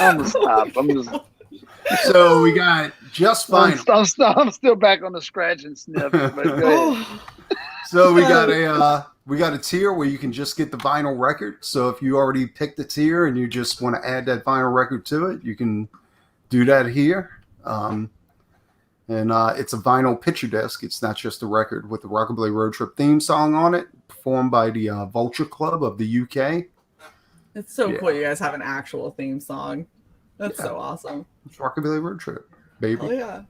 I'm gonna stop. So we got just vinyl. I'm still back on the scratch and sniff. But go ahead. So we got a tier where you can just get the vinyl record. So if you already picked the tier and you just want to add that vinyl record to it, you can do that here. And it's a vinyl picture disc. It's not just a record with the Rockabilly Roadtrip theme song on it, performed by the Vulture Club of the UK. It's so cool you guys have an actual theme song. That's so awesome. It's Rockabilly Roadtrip, baby. Oh, yeah.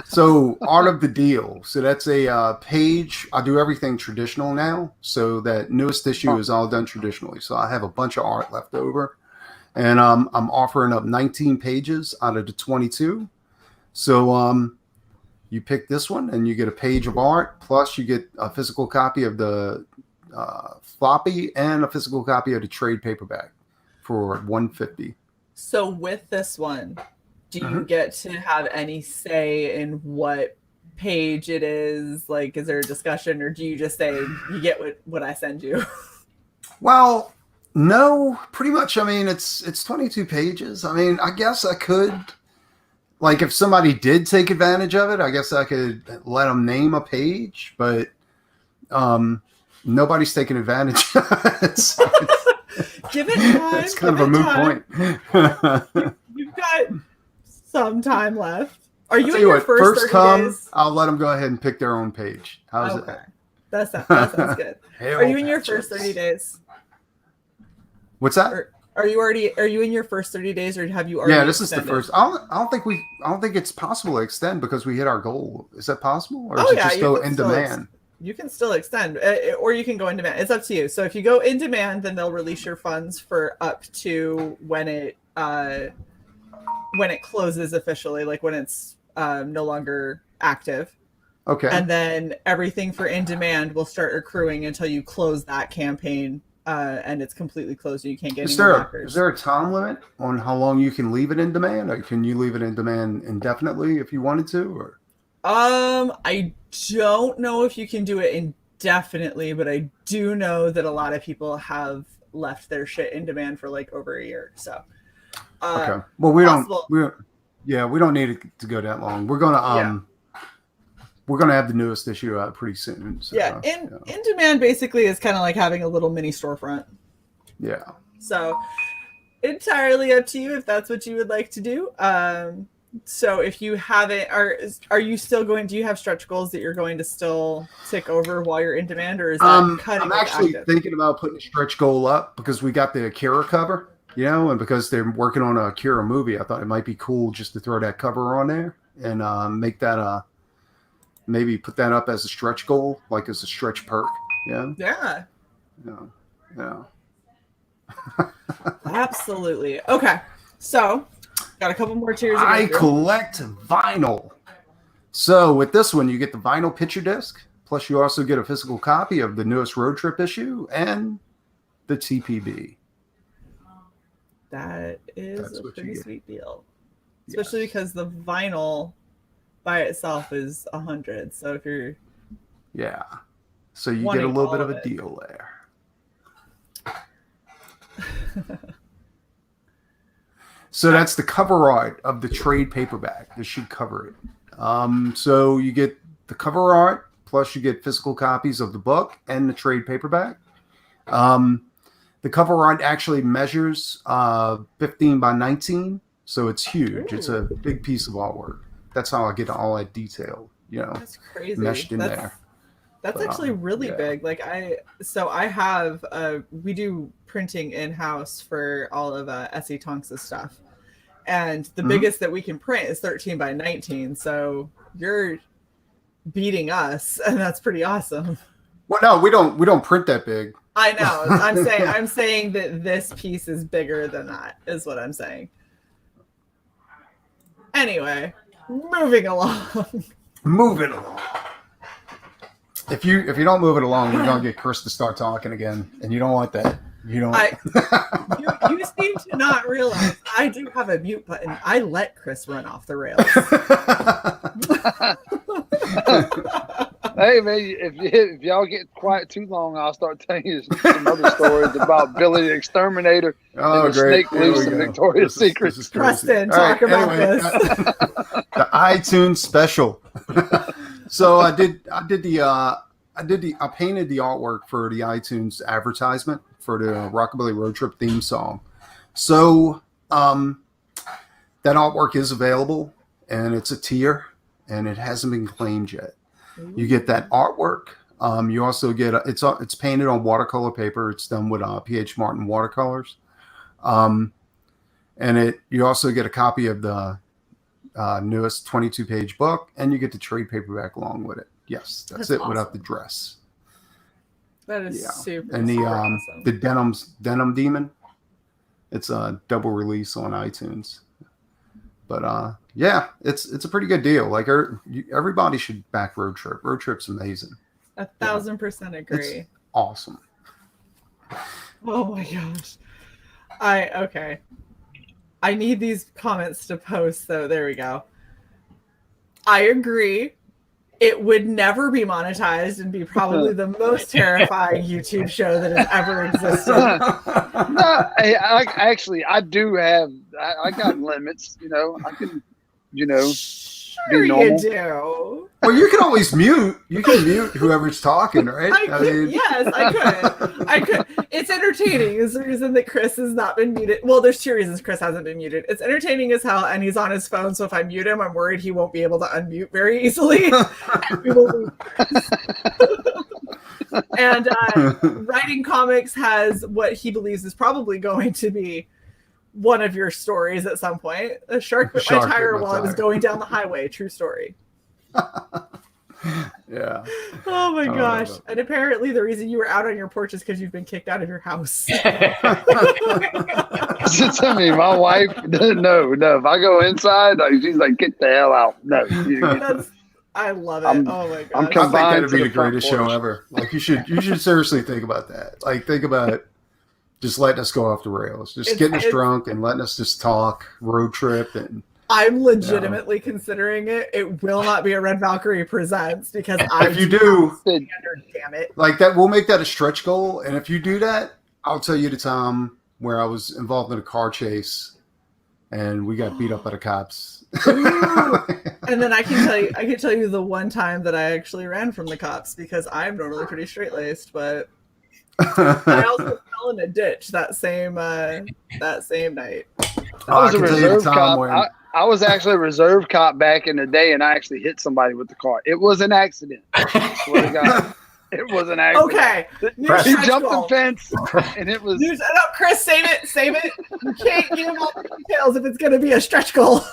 So art of the deal. So that's a page. I do everything traditional now. So that newest issue is all done traditionally. So I have a bunch of art left over. And I'm offering up 19 pages out of the 22. So you pick this one and you get a page of art. Plus you get a physical copy of the floppy and a physical copy of the trade paperback for $150. So with this one, do you get to have any say in what page it is? Like, is there a discussion, or do you just say you get what I send you? Well, no, pretty much. I mean, it's 22 pages. I mean, I guess I could, like, if somebody did take advantage of it, I guess I could let them name a page, but nobody's taking advantage of it. So Give it time. it's kind of a moot point. You've got some time left. Are you in Tell your what, first 30 come, days? I'll let them go ahead and pick their own page. How's that? That sounds good. Hell, Are you in your patches. first 30 days? What's that? Or are you in your first 30 days, or have you already? Yeah, this is the extended? first. I don't think it's possible to extend because we hit our goal. Is that possible, or is Oh, it yeah, just you go can in still demand? You can still extend, or you can go in demand. It's up to you. So if you go in demand, then they'll release your funds for up to when it closes officially, like when it's no longer active. Okay. And then everything for in demand will start accruing until you close that campaign, and it's completely closed. And you can't get any more backers. Is there a time limit on how long you can leave it in demand, or can you leave it in demand indefinitely if you wanted to? Or I don't know if you can do it indefinitely, but I do know that a lot of people have left their shit in demand for like over a year. So, okay. Well, we don't need it to go that long. We're gonna have the newest issue out pretty soon. So, in demand basically is kind of like having a little mini storefront. Yeah. So, entirely up to you if that's what you would like to do. So if you haven't, are you still going? Do you have stretch goals that you're going to still tick over while you're in demand, or is that cutting? I'm actually thinking about putting a stretch goal up because we got the Akira cover, and because they're working on a Akira movie, I thought it might be cool just to throw that cover on there and make that maybe put that up as a stretch goal, like as a stretch perk. Yeah. Absolutely. Okay, so. Got a couple more tiers. I collect vinyl. So with this one, you get the vinyl picture disc. Plus, you also get a physical copy of the newest Road Trip issue and the TPB. That is a pretty sweet deal. Especially because the vinyl by itself is 100. So if you're... Yeah. So you get a little bit of a deal there. So that's the cover art of the trade paperback. This should cover it. So you get the cover art, plus you get physical copies of the book and the trade paperback. The cover art actually measures 15 by 19, so it's huge. Ooh. It's a big piece of artwork. That's how I get all that detail, That's crazy. Meshed in there. That's actually really big. Like I have we do printing in-house for all of Essie Tonks' stuff. And the biggest that we can print is 13 by 19. So you're beating us, and that's pretty awesome. Well, no, we don't print that big. I know. I'm saying that this piece is bigger than that, is what I'm saying. Anyway, moving along. Moving along. If you don't move it along, we're gonna get Chris to start talking again, and you don't want that. You don't. You seem to not realize I do have a mute button. I let Chris run off the rails. Hey man, if y'all get quiet too long, I'll start telling you some other stories about Billy the Exterminator and the Snake Loose and Victoria's Secret. Preston, talk about this. The iTunes special. So I painted the artwork for the iTunes advertisement for the Rockabilly Roadtrip theme song. So that artwork is available, and it's a tier, and it hasn't been claimed yet. You get that artwork. You also get it's painted on watercolor paper. It's done with P.H. Martin watercolors, and you also get a copy of the newest 22-page book, and you get the trade paperback along with it. Yes, that's it awesome. Without the dress. That is super. And awesome. The Denim Demon, it's a double release on iTunes. But it's a pretty good deal. Like everybody should back Road Trip. Road Trip's amazing. 1,000% agree. It's awesome. Oh my gosh. I need these comments to post, so there we go. I agree. It would never be monetized and be probably the most terrifying YouTube show that has ever existed. No, I do have. I got limits. I can. Sure be normal. You do. Well, you can always mute. You can mute whoever's talking, right? Yes, I could. It's entertaining. Is the reason that Chris has not been muted. Well, there's two reasons Chris hasn't been muted. It's entertaining as hell, and he's on his phone, so if I mute him, I'm worried he won't be able to unmute very easily. And writing comics has what he believes is probably going to be one of your stories at some point. A shark bit my tire while I was going down the highway. True story. Yeah. Oh my gosh. And apparently the reason you were out on your porch is because you've been kicked out of your house. I mean, my wife doesn't know. No, if I go inside, she's like, get the hell out. No. I love it. Oh my gosh. I think that'd be the greatest show ever. Like you should seriously think about that. Like think about just letting us go off the rails. Just getting us drunk and letting us just talk road trip and I'm legitimately considering it. It will not be a Red Valkyrie Presents because I if you do, damn it. Like that, we'll make that a stretch goal. And if you do that, I'll tell you the time where I was involved in a car chase and we got beat up by the cops. And then I can tell you the one time that I actually ran from the cops because I'm normally pretty straight laced, but I also fell in a ditch that same night. I was a reserve cop. I was actually a reserve cop back in the day, and I actually hit somebody with the car. It was an accident. Swear to God. It was an accident. Okay. He jumped the fence, and it was. No, Chris, save it. You can't give all the details if it's going to be a stretch goal.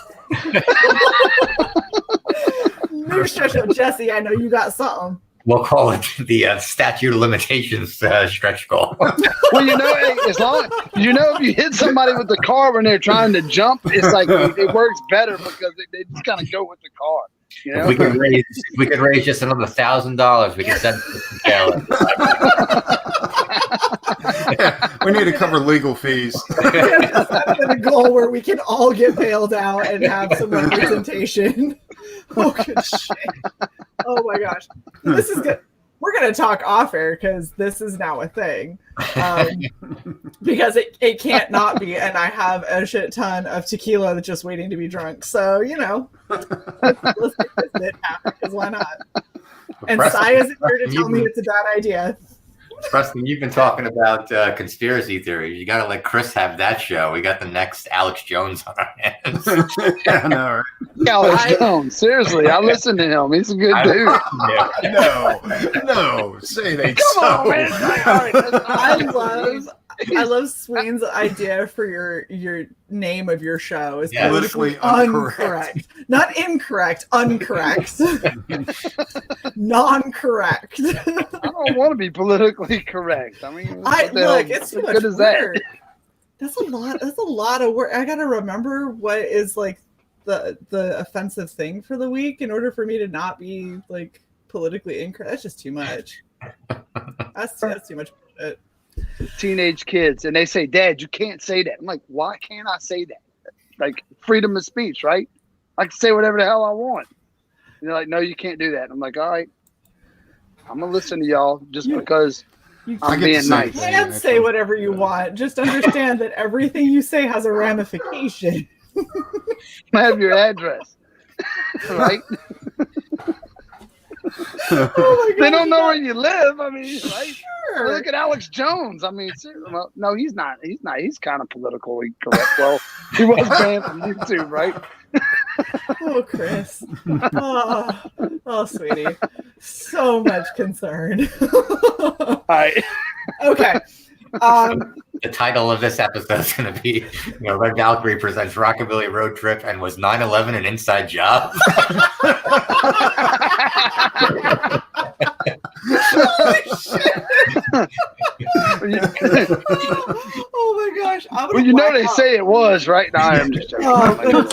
New stretch goal. Jesse, I know you got something. We'll call it the statute of limitations stretch goal. Well, as long if you hit somebody with the car when they're trying to jump, it's like it works better because they just kind of go with the car. You know? If we could raise just another $1,000, we could send to jail. We need to cover legal fees. That's been a goal where we can all get bailed out and have some representation. Oh, good shit. Oh my gosh. This is good. We're going to talk off air because this is now a thing. Because it can't not be. And I have a shit ton of tequila that's just waiting to be drunk. So, let's get this bit happen because why not? And Sai isn't here to tell me it's a bad idea. Preston, you've been talking about conspiracy theories. You got to let Chris have that show. We got the next Alex Jones on our hands. Yeah, I know, right? Alex Jones, seriously, I listen to him. He's a good dude. No, say they Come on, man. I love Sween's idea for your name of your show is politically incorrect. Not incorrect, incorrect. Non-correct. I don't want to be politically correct. I mean, it's too much work. That's a lot of work. I gotta remember what is like the offensive thing for the week in order for me to not be like politically incorrect. That's just too much. That's too much bullshit. Teenage kids, and they say, "Dad, you can't say that." I'm like, "Why can't I say that?" Like freedom of speech, right? I can say whatever the hell I want. And they're like, "No, you can't do that." I'm like, "All right, I'm gonna listen to y'all just because I'm being nice." You can say whatever you want. Just understand that everything you say has a ramification. I have your address, right? Oh my God, they don't know where you live. I mean, right? Sure. Look at Alex Jones. I mean, well, no, he's not. He's not. He's kind of politically correct. Well, he was banned from YouTube, right? Oh, Chris. Oh, sweetie. So much concern. All right. Okay. The title of this episode is going to be, Red Valkyrie presents Rockabilly Roadtrip and was 9/11 an inside job? Holy shit. Oh my gosh. Well, they say it was, right? No, I'm just joking. No,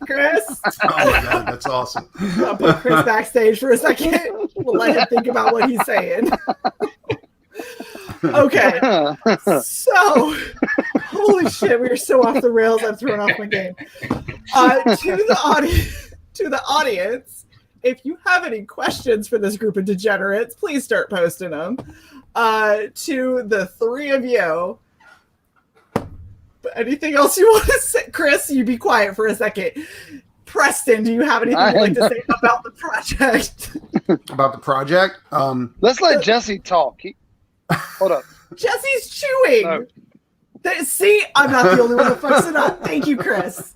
Chris. Oh my God, that's awesome. I'll put Chris backstage for a second. We'll let him think about what he's saying. Okay, so holy shit, we are so off the rails. I've thrown off my game. To the audience, if you have any questions for this group of degenerates, please start posting them. To the three of you, anything else you want to say? Chris, you be quiet for a second. Preston, do you have anything you'd like to say about the project? About the project? Let's let Jesse talk. Hold up. Jesse's chewing. No. See, I'm not the only one that fucks it up. Thank you, Chris.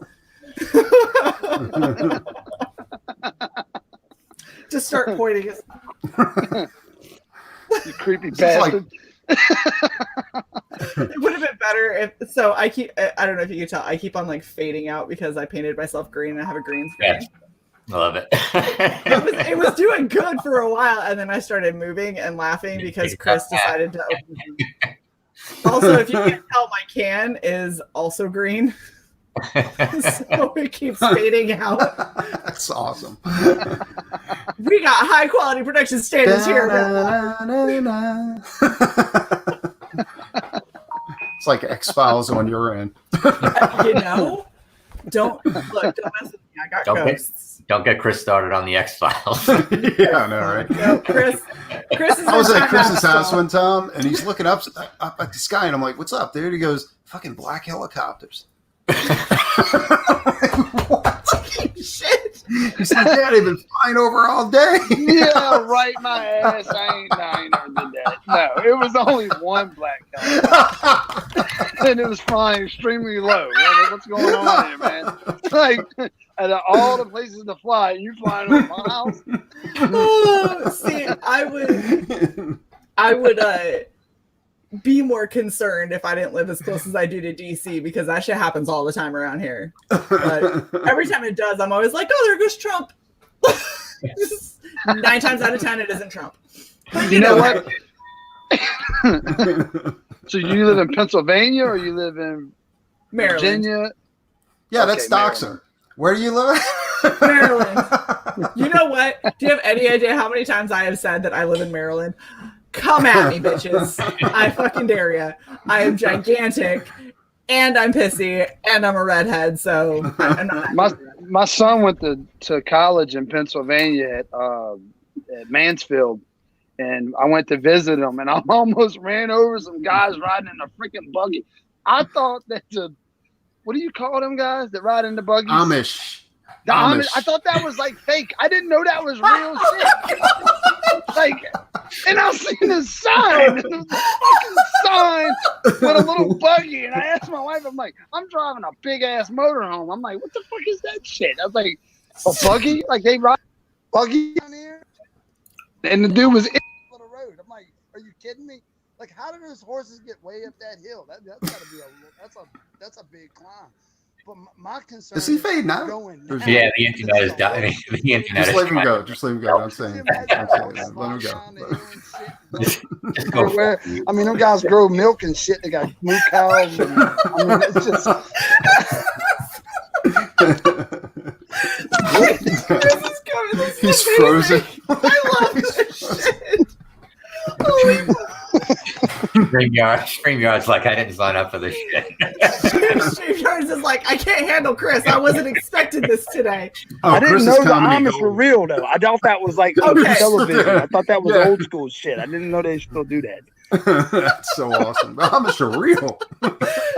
Just start pointing. You creepy bastard. It would have been better if. So I don't know if you can tell. I keep on like fading out because I painted myself green and I have a green screen. Yeah. I love it. It was doing good for a while, and then I started moving and laughing because Chris decided to open. Also, if you can tell, my can is also green, so it keeps fading out. That's awesome. We got high quality production standards here. It's like X-Files on your end. Don't mess with me. I got ghosts. Don't get Chris started on the X-Files. Yeah, I know, right? No, Chris is I was in at Chris's time house now. one time, and he's looking up at the sky, and I'm like, "What's up, dude?" He goes, "Fucking black helicopters." What? Shit. He's like, "Yeah, they've been flying over all day." Yeah, right. My ass. I ain't never did that. No, it was only one black guy, and it was flying extremely low. I mean, what's going on here, man? Like, out of all the places to fly, you flying over my house? See, I would be more concerned if I didn't live as close as I do to DC, because that shit happens all the time around here. But every time it does, I'm always like, oh, there goes Trump. 9 times out of 10, it isn't Trump. But You know what? So you live in Pennsylvania or you live in Maryland. Virginia? Yeah, that's Okay, doxing. Maryland. Where do you live? Maryland. You know what? Do you have any idea how many times I have said that I live in Maryland? Come at me, bitches. I fucking dare you. I am gigantic, and I'm pissy, and I'm a redhead, so I'm not. My son went to college in Pennsylvania at Mansfield, and I went to visit him, and I almost ran over some guys riding in a freaking buggy. I thought that what do you call them guys that ride in the buggies? Amish. The Amish. I thought that was like fake. I didn't know that was real shit. Like, and I seen this sign. It was a fucking sign with a little buggy. And I asked my wife, I'm like, I'm driving a big ass motorhome. I'm like, what the fuck is that shit? I was like, a buggy? Like they ride a buggy down here? And the dude was in the road. I'm like, are you kidding me? Like, how do those horses get way up that hill? That's gotta be that's a big climb. But my concern Is he fading out? Yeah, the internet is dying. The internet Just is let him go. Just let him go. I'm saying. Let him go. Everywhere. I mean, them guys grow milk and shit. They got moo cows. And, I mean, it's just. He's frozen. I love this shit. Oh my God. StreamYard's like, I didn't sign up for this shit. StreamYards is like, I can't handle Chris. I wasn't expecting this today. I didn't Chris know is the comedy Amish gold. were real, though. I thought that was like Okay. television. I thought that was Yeah. old school shit. I didn't know they still do that. That's so awesome. The Amish are real.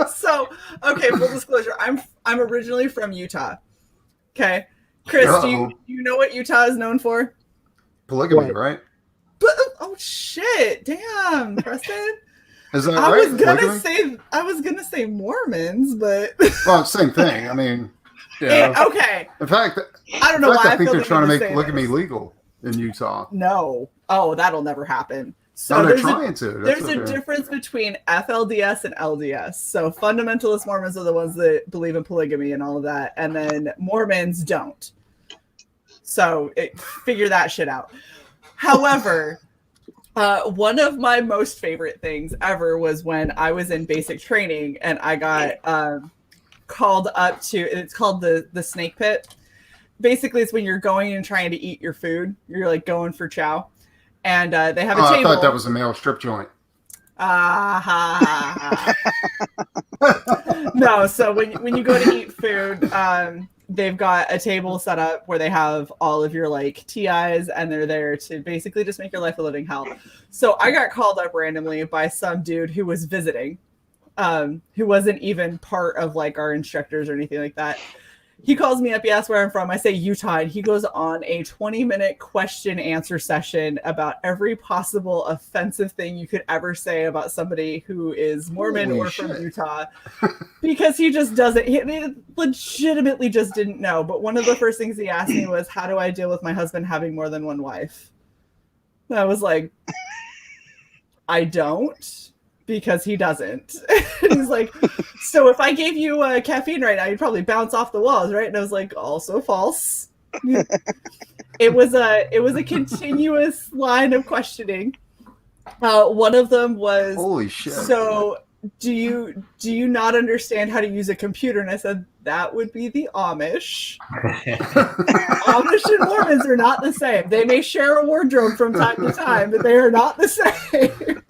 So, okay, full disclosure, I'm originally from Utah. Okay, Chris, do you know what Utah is known for? Polygamy, What? right? But, oh shit! Damn, Preston. Is that I right? was gonna say Mormons, but Well, same thing. I mean, yeah. okay. In fact, I don't know why I think feel they're the trying to need make say polygamy this. legal in Utah. No. Oh, that'll never happen. So No, they're there's trying to. That's There's what a they're- difference between FLDS and LDS. So fundamentalist Mormons are the ones that believe in polygamy and all of that, and then Mormons don't. So figure that shit out. However, one of my most favorite things ever was when I was in basic training and I got called up to, it's called the snake pit. Basically, it's when you're going and trying to eat your food. You're like going for chow. And they have a I table. thought that was a male strip joint. No, so when you go to eat food, they've got a table set up where they have all of your like TIs, and they're there to basically just make your life a living hell. So I got called up randomly by some dude who was visiting, who wasn't even part of like our instructors or anything like that. He calls me up, he asks where I'm from. I say Utah, and he goes on a 20-minute question answer session about every possible offensive thing you could ever say about somebody who is Mormon Holy or shit. from Utah, because he just doesn't, he legitimately just didn't know. But one of the first things he asked me was, how do I deal with my husband having more than one wife? And I was like, I don't. Because he doesn't. And he's like, so if I gave you caffeine right now, you'd probably bounce off the walls, right? And I was like, also false. It was a continuous line of questioning. One of them was, Holy shit. so do you not understand how to use a computer? And I said, that would be the Amish. Amish and Mormons are not the same. They may share a wardrobe from time to time, but they are not the same.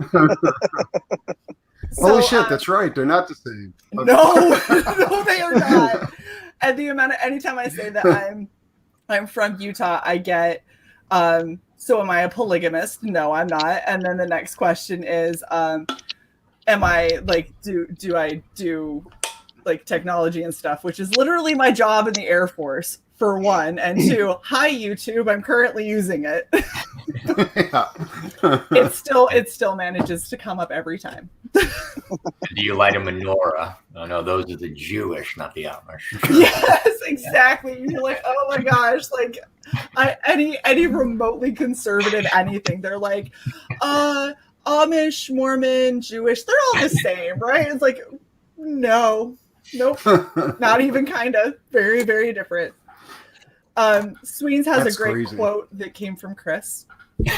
Holy shit, that's right. They're not the same. No, no, they are not. And the amount of anytime I say that I'm from Utah, I get so am I a polygamist? No, I'm not. And then the next question is am I like do I do like technology and stuff, which is literally my job in the Air Force for one, and two, hi YouTube, I'm currently using it. It still manages to come up every time. Do you light a menorah? Oh no, those are the Jewish, not the Amish. Yes, exactly. You're like, oh my gosh, like any remotely conservative anything, they're like, Amish, Mormon, Jewish, they're all the same, right? It's like, no, nope, not even kind of. Very, very different. Sweens has That's a great crazy. quote that came from Chris. They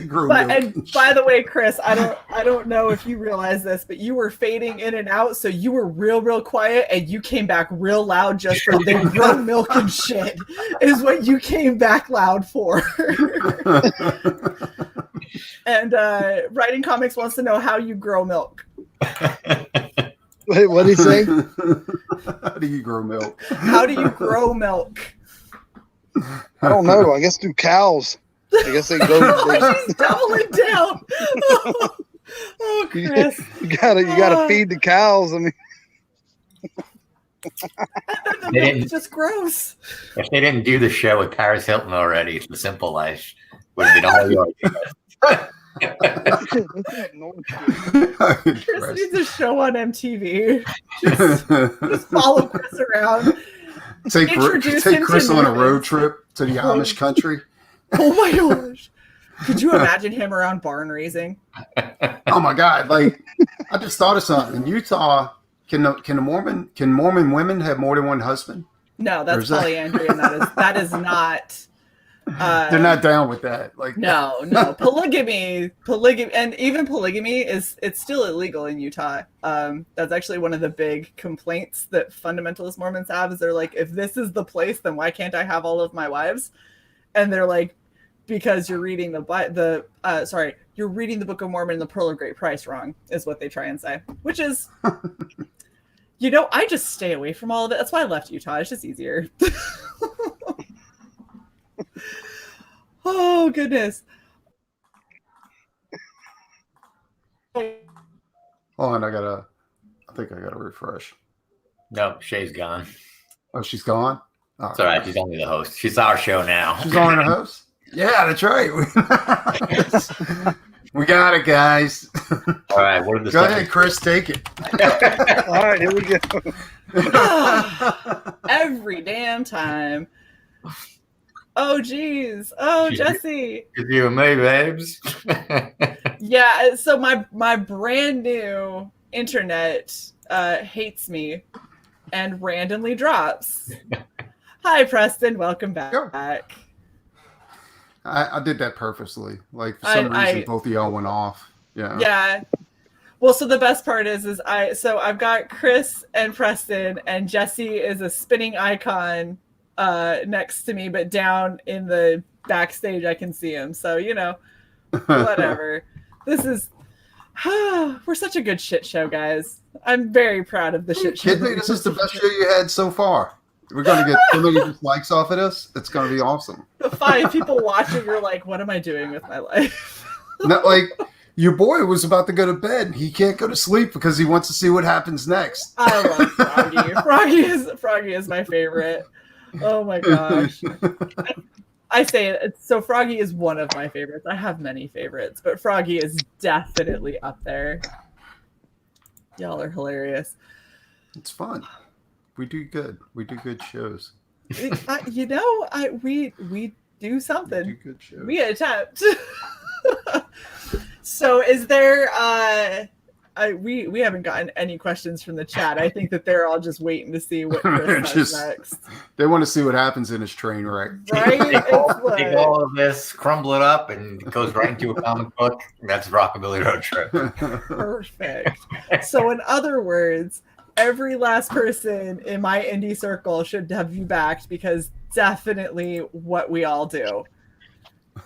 grew But milk. and by the way, Chris, I don't know if you realize this, but you were fading in and out, so you were real quiet, and you came back real loud just for they grow milk and shit. Is what you came back loud for. And Writing Comics wants to know how you grow milk. Wait, what did he say? How do you grow milk? How do you grow milk? I don't know. I guess through cows. I guess they go. She's doubling down. Oh, Chris. You gotta feed the cows. I mean, And then the They milk didn't- just grows. If they didn't do the show with Paris Hilton already, The Simple Life would have been all yours. Chris needs a show on MTV. Just follow Chris around. Introduce him take Chris to on a new road things. trip to the Amish country. Oh my gosh. Could you imagine him around barn raising? Oh my God! Like I just thought of something. In Utah, can Mormon women have more than one husband? No, that's There's that. polyandry, and that is not. They're not down with that. Like No. Polygamy, and even polygamy it's still illegal in Utah. That's actually one of the big complaints that fundamentalist Mormons have. Is they're like, if this is the place, then why can't I have all of my wives? And they're like, because you're reading you're reading the Book of Mormon and the Pearl of Great Price wrong, is what they try and say. Which is, I just stay away from all of it. That's why I left Utah. It's just easier. Oh goodness. hold on, I think I gotta refresh. No, Shay's gone. Oh, she's gone. Oh, It's all right. She's only the host. She's our show now. She's on her host. Yeah, that's right. We got it, guys. All right. What are the Go ahead, Chris. Take it. all right, here we go. Every damn time. Oh geez. Oh Jesse. It's you and me, babes. Yeah, so my brand new internet hates me and randomly drops. Hi Preston, welcome back. Sure. I did that purposely. Like for some reason, both of y'all went off. Yeah. Yeah. Well, so the best part is I've got Chris and Preston, and Jesse is a spinning icon next to me, but down in the backstage I can see him. So whatever. This is we're such a good shit show, guys. I'm very proud of the shit show. Kid me, this is the best show you had so far. We're going to get so many dislikes off of this. It's going to be awesome. The 5 people watching are like, what am I doing with my life? Not like your boy was about to go to bed. He can't go to sleep because he wants to see what happens next. I love Froggy. Froggy is my favorite. Oh my gosh. I say it. So Froggy is one of my favorites. I have many favorites, but Froggy is definitely up there. Y'all are hilarious. It's fun. We do good. We do good shows. We do something. We do good shows. We attempt. So is there we haven't gotten any questions from the chat. I think that they're all just waiting to see what Chris does next. They want to see what happens in his train wreck. Right? Take It's all of this, crumble it up, and it goes right into a comic book. That's Rockabilly Roadtrip. perfect. So in other words, every last person in my indie circle should have you backed, because definitely what we all do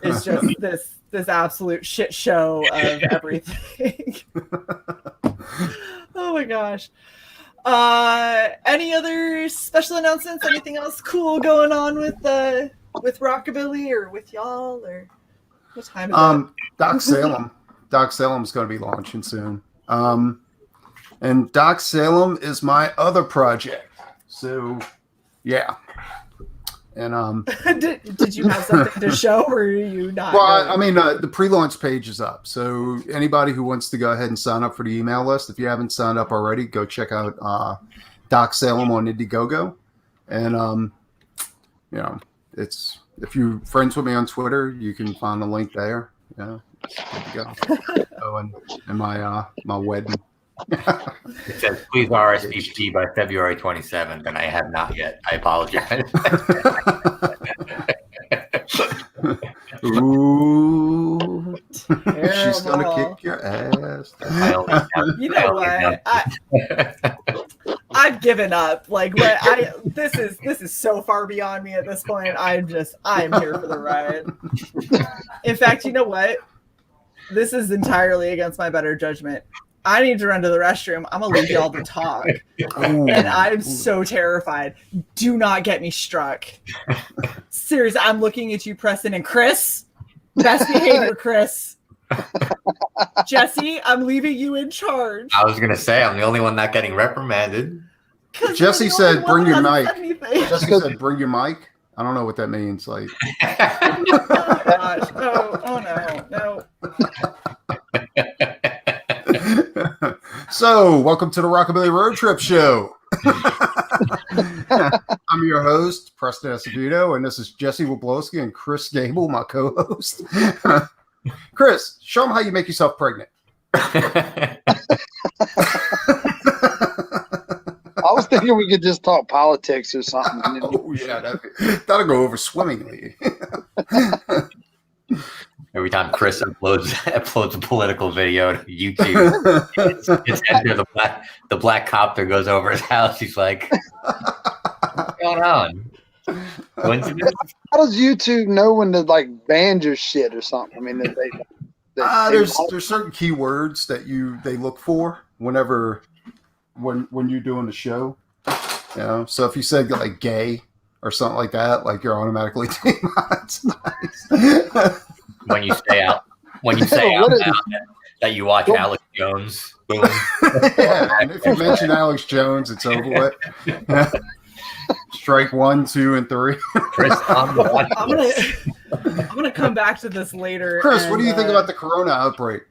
is just this absolute shit show of everything. Oh my gosh. Any other special announcements? Anything else cool going on with Rockabilly or with y'all, or what time is it? Doc Salem. Doc Salem's going to be launching soon. And Doc Salem is my other project. So, yeah. And did you have something to show, or are you not? Well, I mean, the pre-launch page is up. So anybody who wants to go ahead and sign up for the email list, if you haven't signed up already, go check out Doc Salem on Indiegogo. And it's if you're friends with me on Twitter, you can find the link there. Yeah, good to go. Oh, and my wedding. It says, please RSVP by February 27th, and I have not yet. I apologize. Ooh. She's going to kick your ass. You know what? I've given up. Like, this is so far beyond me at this point. I'm here for the ride. In fact, you know what? This is entirely against my better judgment. I need to run to the restroom. I'm going to leave y'all to talk. And I'm so terrified. Do not get me struck. Seriously, I'm looking at you, Preston, and Chris. Best behavior, Chris. Jesse, I'm leaving you in charge. I was going to say, I'm the only one not getting reprimanded. Jesse said, bring your mic. Jesse said, bring your mic. I don't know what that means. Like, oh, gosh. Oh, no. So, welcome to the Rockabilly Roadtrip show. I'm your host, Preston Acevedo, and this is Jesse Wroblewski and Chris Gable, my co-host. Chris, show them how you make yourself pregnant. I was thinking we could just talk politics or something. Oh, yeah, that'll go over swimmingly. Every time Chris uploads a political video to YouTube, it's after the black copter goes over his house. He's like, what's going on? Coincidence? How does YouTube know when to ban your shit or something? I mean, there's certain keywords that they look for when you're doing the show. You know, so if you said like gay or something like that, like you're automatically demonetized. When you say out loud that you watch Alex Jones, boom. Yeah, and if you mention Alex Jones, it's over with. Strike 1, 2, and 3. Chris, I'm gonna come back to this later. Chris, what do you think about the corona outbreak?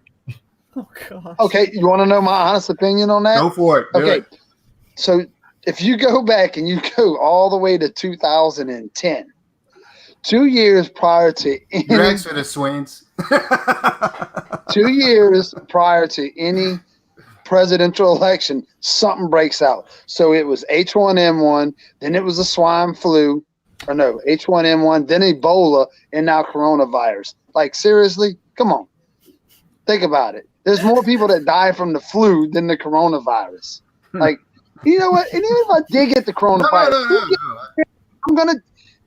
Oh god. Okay, you want to know my honest opinion on that? Go for it. Okay, so if you go back and you go all the way to 2010. 2 years prior to any, your Exodus Swains. 2 years prior to any presidential election, something breaks out. So it was H1N1, then it was the swine flu, or no, H1N1, then Ebola, and now coronavirus. Like, seriously? Come on. Think about it. There's more people that die from the flu than the coronavirus. Like, you know what? And even if I did get the coronavirus, I'm going to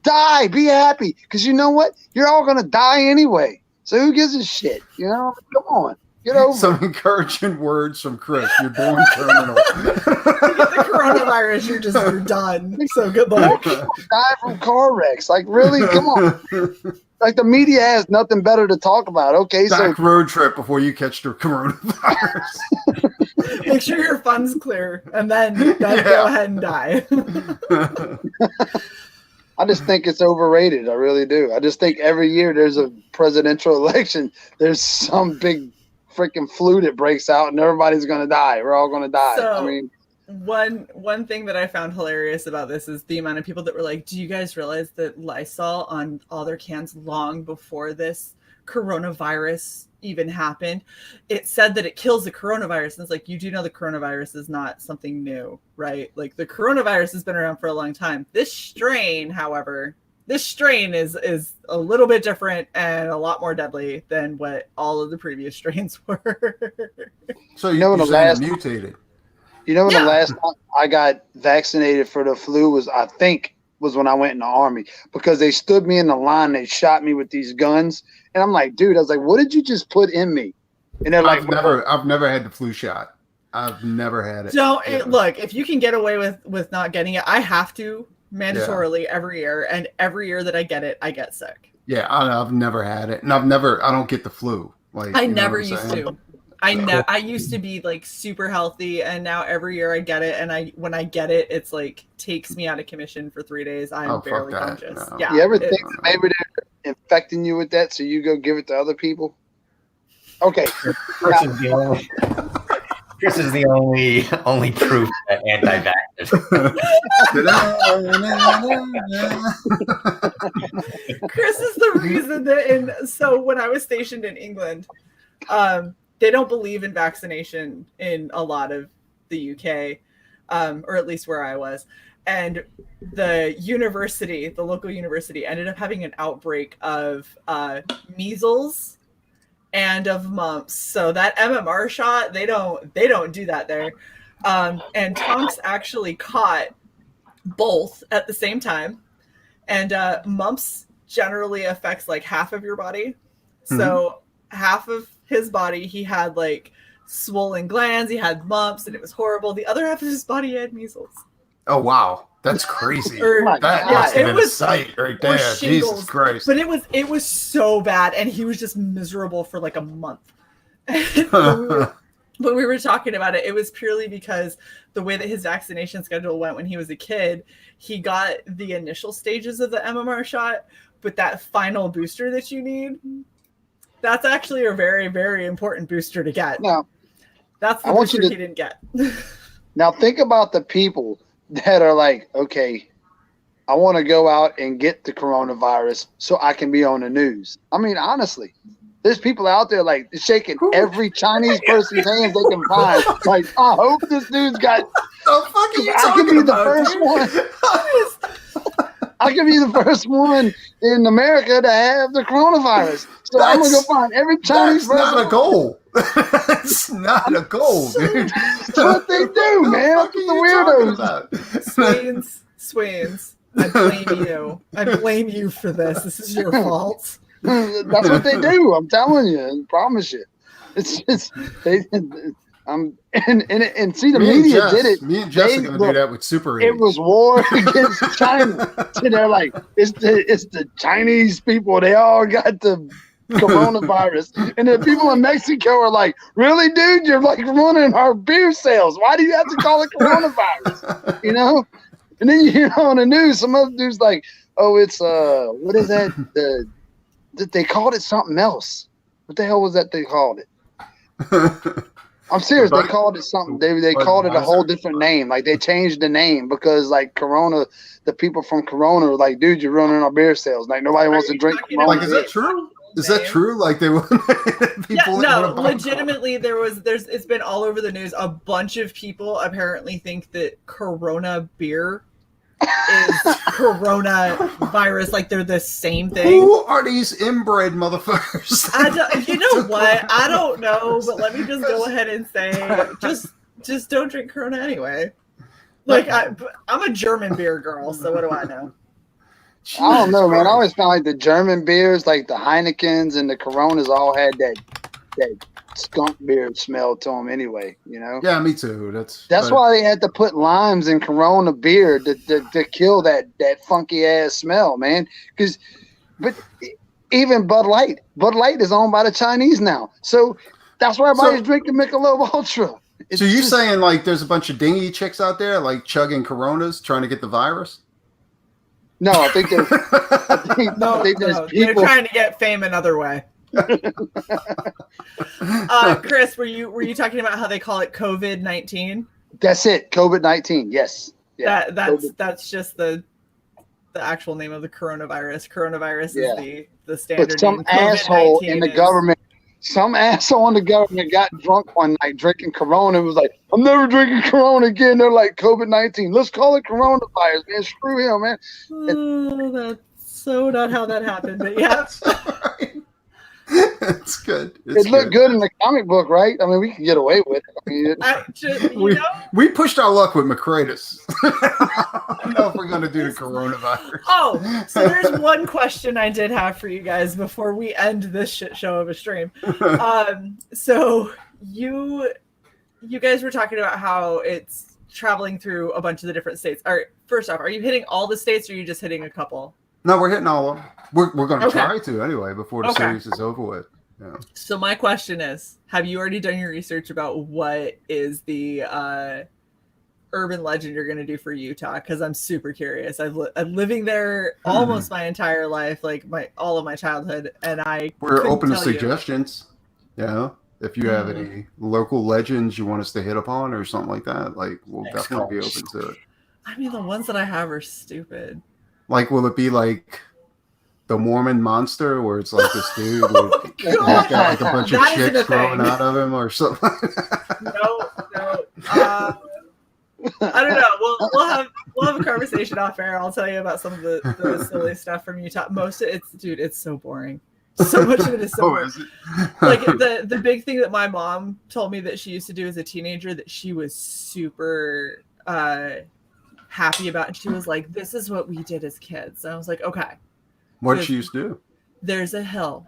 die. Be happy. Because you know what? You're all going to die anyway. So who gives a shit? You know? Come on. Get over some encouraging words from Chris. You're born terminal. You get the coronavirus, you're done. So good luck. Die from car wrecks. Like, really? Come on. Like, the media has nothing better to talk about. Okay, Back road trip before you catch the coronavirus. Make sure your funds clear, and then go ahead and die. I just think it's overrated. I really do. I just think every year there's a presidential election, there's some big freaking flu that breaks out, and everybody's going to die. We're all going to die. So, I mean, one thing that I found hilarious about this is the amount of people that were like, do you guys realize that Lysol on all their cans long before this coronavirus even happened, it said that it kills the coronavirus? And it's like, you do know the coronavirus is not something new, right? Like, the coronavirus has been around for a long time. This strain, however, is a little bit different and a lot more deadly than what all of the previous strains were. So you know when the last mutated. You know when the last time I got vaccinated for the flu was when I went in the Army, because they stood me in the line, they shot me with these guns, and I'm like, dude, I was like, what did you just put in me? And they're like, I've never had the flu shot. I've never had it. Look, if you can get away with not getting it, I have to mandatorily every year, and every year that I get it, I get sick. Yeah, I've never had it, and I don't get the flu. Like I never used to. I used to be like super healthy, and now every year I get it, and when I get it, it's like takes me out of commission for 3 days. I'm barely conscious. No. Yeah. You ever think that maybe they're infecting you with that, so you go give it to other people? Okay. Chris is the only proof that anti-vaxxers. Chris is the reason that so when I was stationed in England, they don't believe in vaccination in a lot of the UK, or at least where I was. And the local university ended up having an outbreak of measles and of mumps. So that MMR shot, they don't do that there. And Tonks actually caught both at the same time. And mumps generally affects like half of your body. Mm-hmm. So half of his body, he had like swollen glands, he had mumps, and it was horrible. The other half of his body had measles. Oh, wow. That's crazy. That must have been a sight right there. Jesus Christ. But it was so bad, and he was just miserable for like a month. When we were talking about it, it was purely because the way that his vaccination schedule went when he was a kid, he got the initial stages of the MMR shot, but that final booster that you need, that's actually a very, very important booster to get. Now, that's the booster he didn't get. Now, think about the people that are like, okay, I want to go out and get the coronavirus so I can be on the news. I mean, honestly, there's people out there like shaking every Chinese person's hands they can find. Like, I hope this dude's got. The fuck are you I can be the first one. I can be the first one in America to have the coronavirus. So I'm gonna go find every Chinese person. That's not a goal. That's not a goal, dude. That's what they do, man. That's what the weirdos. Swains, I blame you. I blame you for this. This is your fault. That's what they do. I'm telling you. I promise you. And see, the media did it. Me and Jess are gonna do that with Super 8. It was war against China. So they're like, it's the Chinese people. They all got the coronavirus, and the people in Mexico are like, really, dude? You're like ruining our beer sales. Why do you have to call it coronavirus? You know? And then you hear on the news, some other dude's like, oh, it's what is that? They called it something else. What the hell was that they called it? I'm serious. They called it something. They called it a whole different name. Like they changed the name because like Corona, the people from Corona were like, dude, you're ruining our beer sales. Like nobody wants to drink Corona. Like, is that true? Is that true? Like they were people? Yeah, no, legitimately there's it's been all over the news. A bunch of people apparently think that Corona beer is coronavirus, like they're the same thing. Who are these inbred motherfuckers? You know what? I don't know, but let me just go ahead and say, just don't drink Corona anyway. Like I'm a German beer girl, so what do I know? I don't know, man. I always found like the German beers, like the Heinekens and the Coronas, all had that skunk beer smell to them anyway, you know? Yeah, me too. That's why they had to put limes in Corona beer to kill that funky ass smell, man. But even Bud Light is owned by the Chinese now, so that's why everybody's drinking Michelob Ultra. So you're saying like there's a bunch of dingy chicks out there like chugging Coronas trying to get the virus? No, I think there's people. They're trying to get fame another way. Chris, were you talking about how they call it COVID-19? That's it, COVID-19. Yes. Yeah. That's just the actual name of the coronavirus. Coronavirus is the standard. But some asshole in the government. Some asshole in the government got drunk one night drinking Corona and was like, I'm never drinking Corona again. They're like, COVID-19. Let's call it coronavirus, man. Screw him, man. Oh, that's so not how that happened, but yeah. It's good. It looked good in the comic book, right? I mean, we can get away with it. I mean, we pushed our luck with Macratus. I don't know if we're going to do the coronavirus. Oh, so there's one question I did have for you guys before we end this shit show of a stream. So you you guys were talking about how it's traveling through a bunch of the different states. First off, are you hitting all the states, or are you just hitting a couple? No, we're hitting all of them. We're going to try to anyway before the series is over with. Yeah. So my question is, have you already done your research about what is the urban legend you're going to do for Utah? Because I'm super curious. I'm living there almost my entire life, like all of my childhood, and we're open to suggestions. If you have any local legends you want us to hit upon or something like that, like we'll definitely be open to it. I mean, the ones that I have are stupid. Like, will it be like the Mormon monster, where it's like this dude with he's got like a bunch of chicks growing out of him or something? No. I don't know. We'll have a conversation off air. I'll tell you about some of the silly stuff from Utah. Most of it's so boring. So much of it is so boring. Is it? Like the big thing that my mom told me that she used to do as a teenager that she was super happy about, and she was like, "This is what we did as kids." And I was like, "Okay." What did she used to do? There's a hill.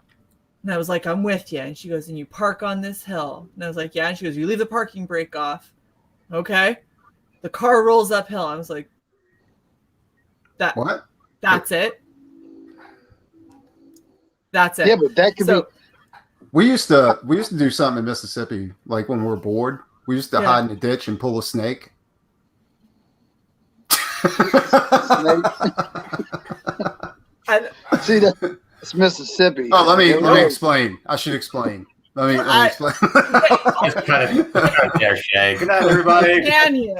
And I was like, "I'm with you." And she goes, "And you park on this hill." And I was like, "Yeah." And she goes, "You leave the parking brake off." Okay. The car rolls uphill. I was like, What? That's it. That's it. Yeah, but that could be. We used to do something in Mississippi, like when we were bored. We used to hide in the ditch and pull a snake. See, that's Mississippi. Oh, let me explain. I should explain. Let me explain. There, Shae. Good night, everybody. Can you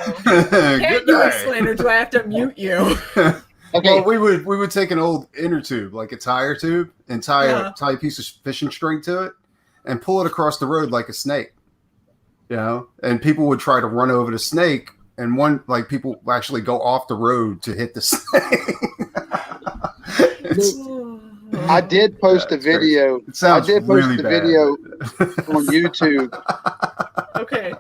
explain, or do I have to mute you? Okay. Well, we would take an old inner tube, like a tire tube, and tie a piece of fishing string to it, and pull it across the road like a snake. And people would try to run over the snake, and people actually go off the road to hit the snake. I did post a video. I did post a video on YouTube. Okay,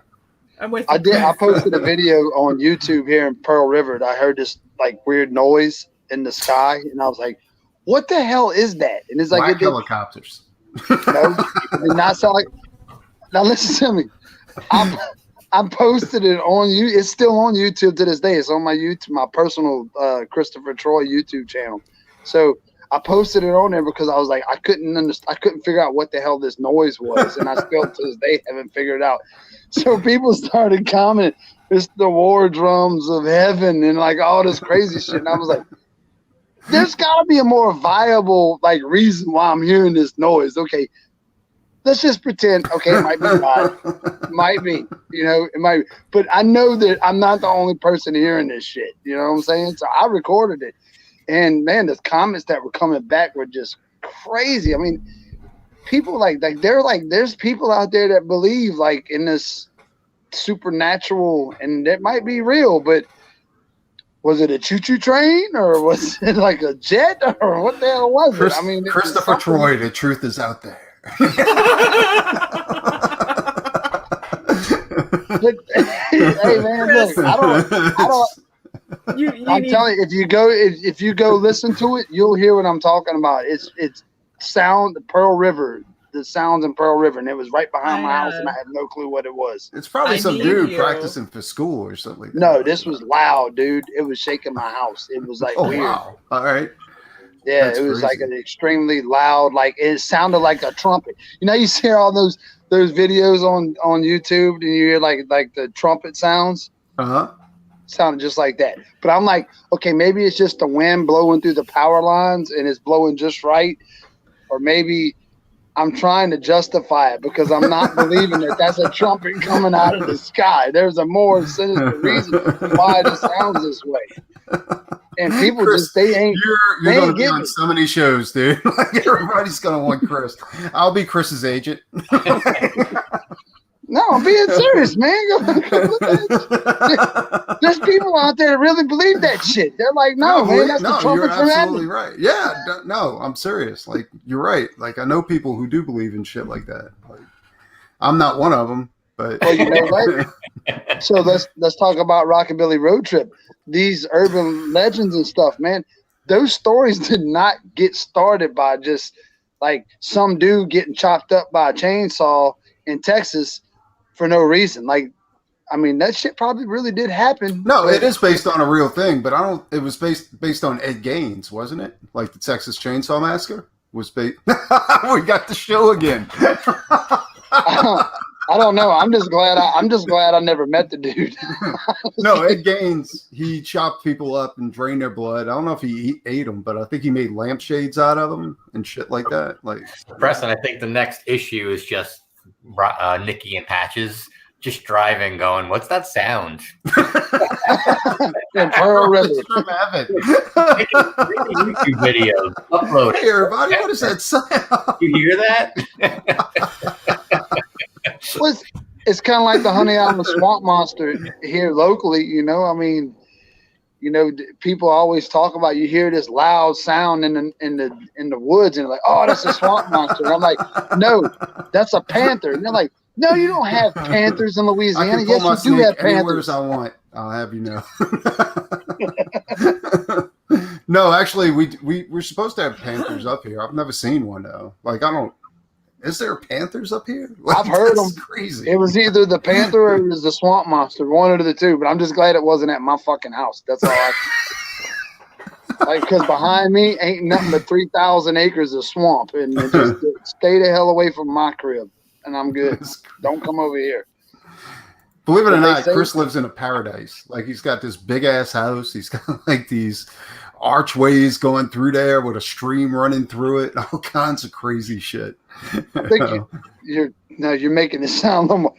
I'm with you. I posted a video on YouTube here in Pearl River. I heard this like weird noise in the sky, and I was like, "What the hell is that?" And it's like helicopters. No, it did not sound like. Now listen to me. I posted it on you. It's still on YouTube to this day. It's on my YouTube, my personal Christopher Troy YouTube channel. So I posted it on there because I was like, I couldn't figure out what the hell this noise was, and I still to this day haven't figured it out. So people started commenting, "It's the war drums of heaven," and like all this crazy shit. And I was like, there's got to be a more viable like reason why I'm hearing this noise. Okay, let's just pretend. Okay, it might be God, it might be, it might be. But I know that I'm not the only person hearing this shit. You know what I'm saying? So I recorded it. And man, the comments that were coming back were just crazy. I mean, people there's people out there that believe like in this supernatural, and it might be real, but was it a choo-choo train or was it like a jet or what the hell was it? I mean, Christopher Troy, the truth is out there. But, hey man, look, I don't. I'm telling you, if you go listen to it, you'll hear what I'm talking about. It's sound Pearl River, the sounds in Pearl River, and it was right behind my house, and I had no clue what it was. It's probably some dude practicing for school or something like that. No, this was loud, dude. It was shaking my house. It was like weird. Wow. All right. Yeah, that's it was crazy. Like an extremely loud, like it sounded like a trumpet. You see all those videos on YouTube, and you hear like the trumpet sounds. Sounded just like that. But I'm like, okay, maybe it's just the wind blowing through the power lines and it's blowing just right. Or maybe I'm trying to justify it because I'm not believing that that's a trumpet coming out of the sky. There's a more sinister reason why it sounds this way. And people Chris, they ain't. You're going to be on so many shows, dude. Like everybody's going to want Chris. I'll be Chris's agent. No, I'm being serious, man. There's people out there that really believe that shit. They're like, no man, that's the trumpet from heaven. You're absolutely right. Yeah, no, I'm serious. Like, you're right. Like, I know people who do believe in shit like that. Like, I'm not one of them, but. Well, you know what? So let's talk about Rockabilly Roadtrip. These urban legends and stuff, man. Those stories did not get started by just like some dude getting chopped up by a chainsaw in Texas for no reason. Like I mean, that shit probably really did happen. No, it is based on a real thing, but I don't. It was based on Ed Gaines, wasn't it? Like the Texas Chainsaw Massacre was based. We got the show again. I don't know. I'm just glad I never met the dude. No, Ed Gaines, he chopped people up and drained their blood. I don't know if he ate them, but I think he made lampshades out of them and shit like that. Like Preston, I think the next issue is just Nikki and Patches just driving, going, "What's that sound?" In Pearl River. Make YouTube videos, upload it. Hey everybody, what is that sound? You hear that? Well, it's kind of like the Honey Island Swamp Monster here locally. You know, I mean, you know, people always talk about, you hear this loud sound in the woods, and they're like, oh, that's a swamp monster. And I'm like, no, that's a panther. And they're like, no, you don't have panthers in Louisiana. Yes, you do have panthers. I want. I'll have you know. No, actually, we're supposed to have panthers up here. I've never seen one though. Like, I don't. Is there panthers up here? Like, I've heard them. Crazy. It was either the panther or it was the swamp monster, one of the two. But I'm just glad it wasn't at my fucking house. That's all I. Like, because behind me ain't nothing but 3,000 acres of swamp, and just stay the hell away from my crib, and I'm good. Don't come over here. Believe it or not, Chris lives in a paradise. Like, he's got this big ass house. He's got like these archways going through there with a stream running through it, all kinds of crazy shit. I think you're making it sound a little more.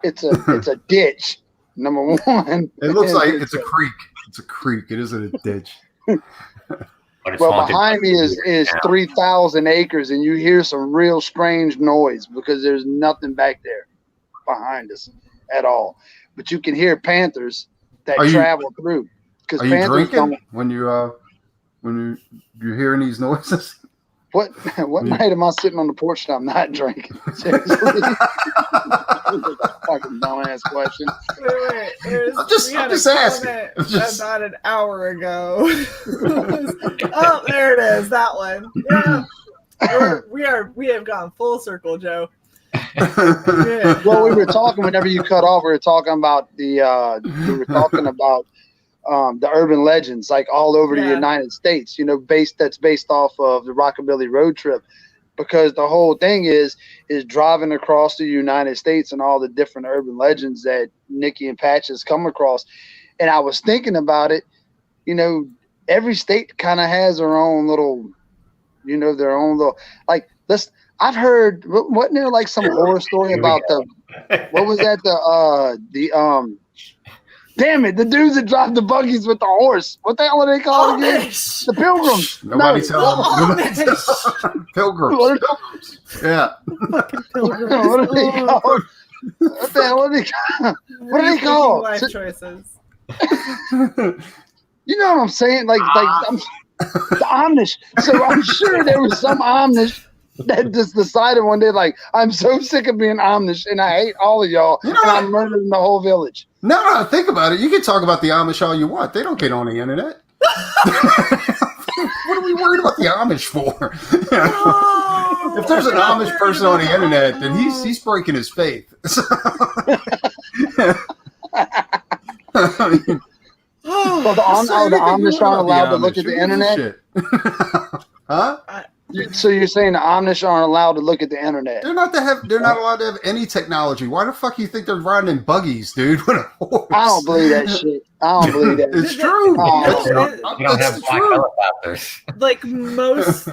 It's a ditch. Number one. It looks like it's a creek. It's a creek. It isn't a ditch. Well, behind me is 3,000 acres, and you hear some real strange noise because there's nothing back there behind us at all. But you can hear panthers that travel through. Are you drinking when you're hearing these noises? What night am I sitting on the porch and I'm not drinking? Seriously? Fucking dumbass question. Wait. I'm just asking. About an hour ago. Oh, there it is. That one. Yeah. We have gone full circle, Joe. Well, we were talking whenever you cut off. We were talking about the urban legends, like all over the United States. You know, that's based off of the Rockabilly Roadtrip, because the whole thing is driving across the United States and all the different urban legends that Nikki and Patches come across. And I was thinking about it. You know, every state kind of has their own little, like this. I've heard, wasn't there like some horror story about what was that? Damn it, the dudes that drive the buggies with the horse. What the hell are they called again? The Pilgrims. Nobody tell them. Pilgrims. Yeah. Fucking Pilgrims. What are they called? What the hell are they called? What are they called? Life choices. You know what I'm saying? Like the Amish. So I'm sure there was some Amish that just decided one day, like, I'm so sick of being Amish and I hate all of y'all, and I'm murdering the whole village. No, think about it. You can talk about the Amish all you want. They don't get on the internet. What are we worried about the Amish for? If there's an Amish person on the internet, then he's breaking his faith. Well, the Amish aren't allowed to look at the internet? Huh? So you're saying the Amish aren't allowed to look at the internet? They're not allowed to have any technology. Why the fuck you think they're riding in buggies, dude? With a horse? I don't believe that shit. I don't believe that. It's true. You don't have black helicopters. Like most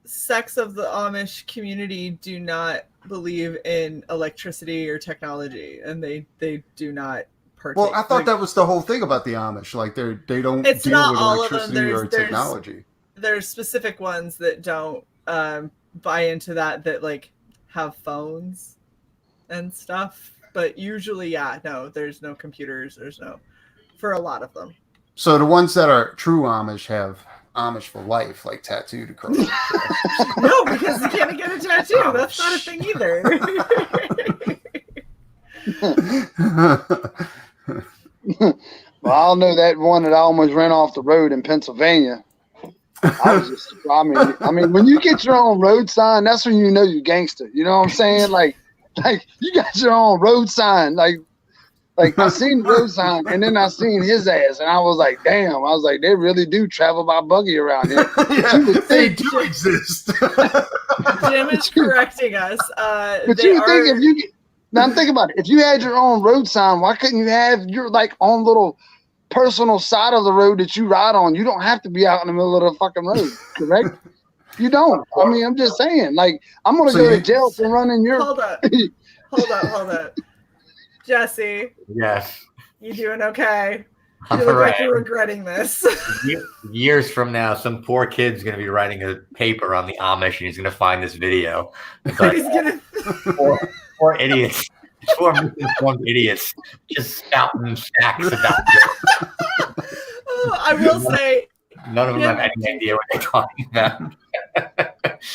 sects of the Amish community do not believe in electricity or technology, and they do not partake. Well, I thought that was the whole thing about the Amish. Like they don't it's deal not with all electricity of them. or technology. There's specific ones that don't buy into that like have phones and stuff, but usually there's no computers, for a lot of them. So the ones that are true Amish have Amish for life, like tattooed across. No, because you can't get a tattoo. That's not a thing either. Well, I'll know that one that I almost ran off the road in Pennsylvania. I mean, when you get your own road sign, that's when you know you're gangster. You know what I'm saying? Like, Like you got your own road sign. Like I seen the road sign, and then I seen his ass, and I was like, damn. I was like, they really do travel by buggy around here. Yeah, they do exist. Jim is correcting us. But you would think if you now I'm thinking about it. If you had your own road sign, why couldn't you have your like own little personal side of the road that you ride on? You don't have to be out in the middle of the fucking road, correct? You don't. I mean, I'm just saying. Like, I'm gonna go to jail for running your. Hold up. Jesse. Yes. You doing okay? I'm You look right. like you're regretting this. Years from now, some poor kid's going to be writing a paper on the Amish, and he's going to find this video. It's like, He's gonna. poor idiots. Poor misinformed idiots just spouting facts about it. I will say, None of them have any idea what they're talking about.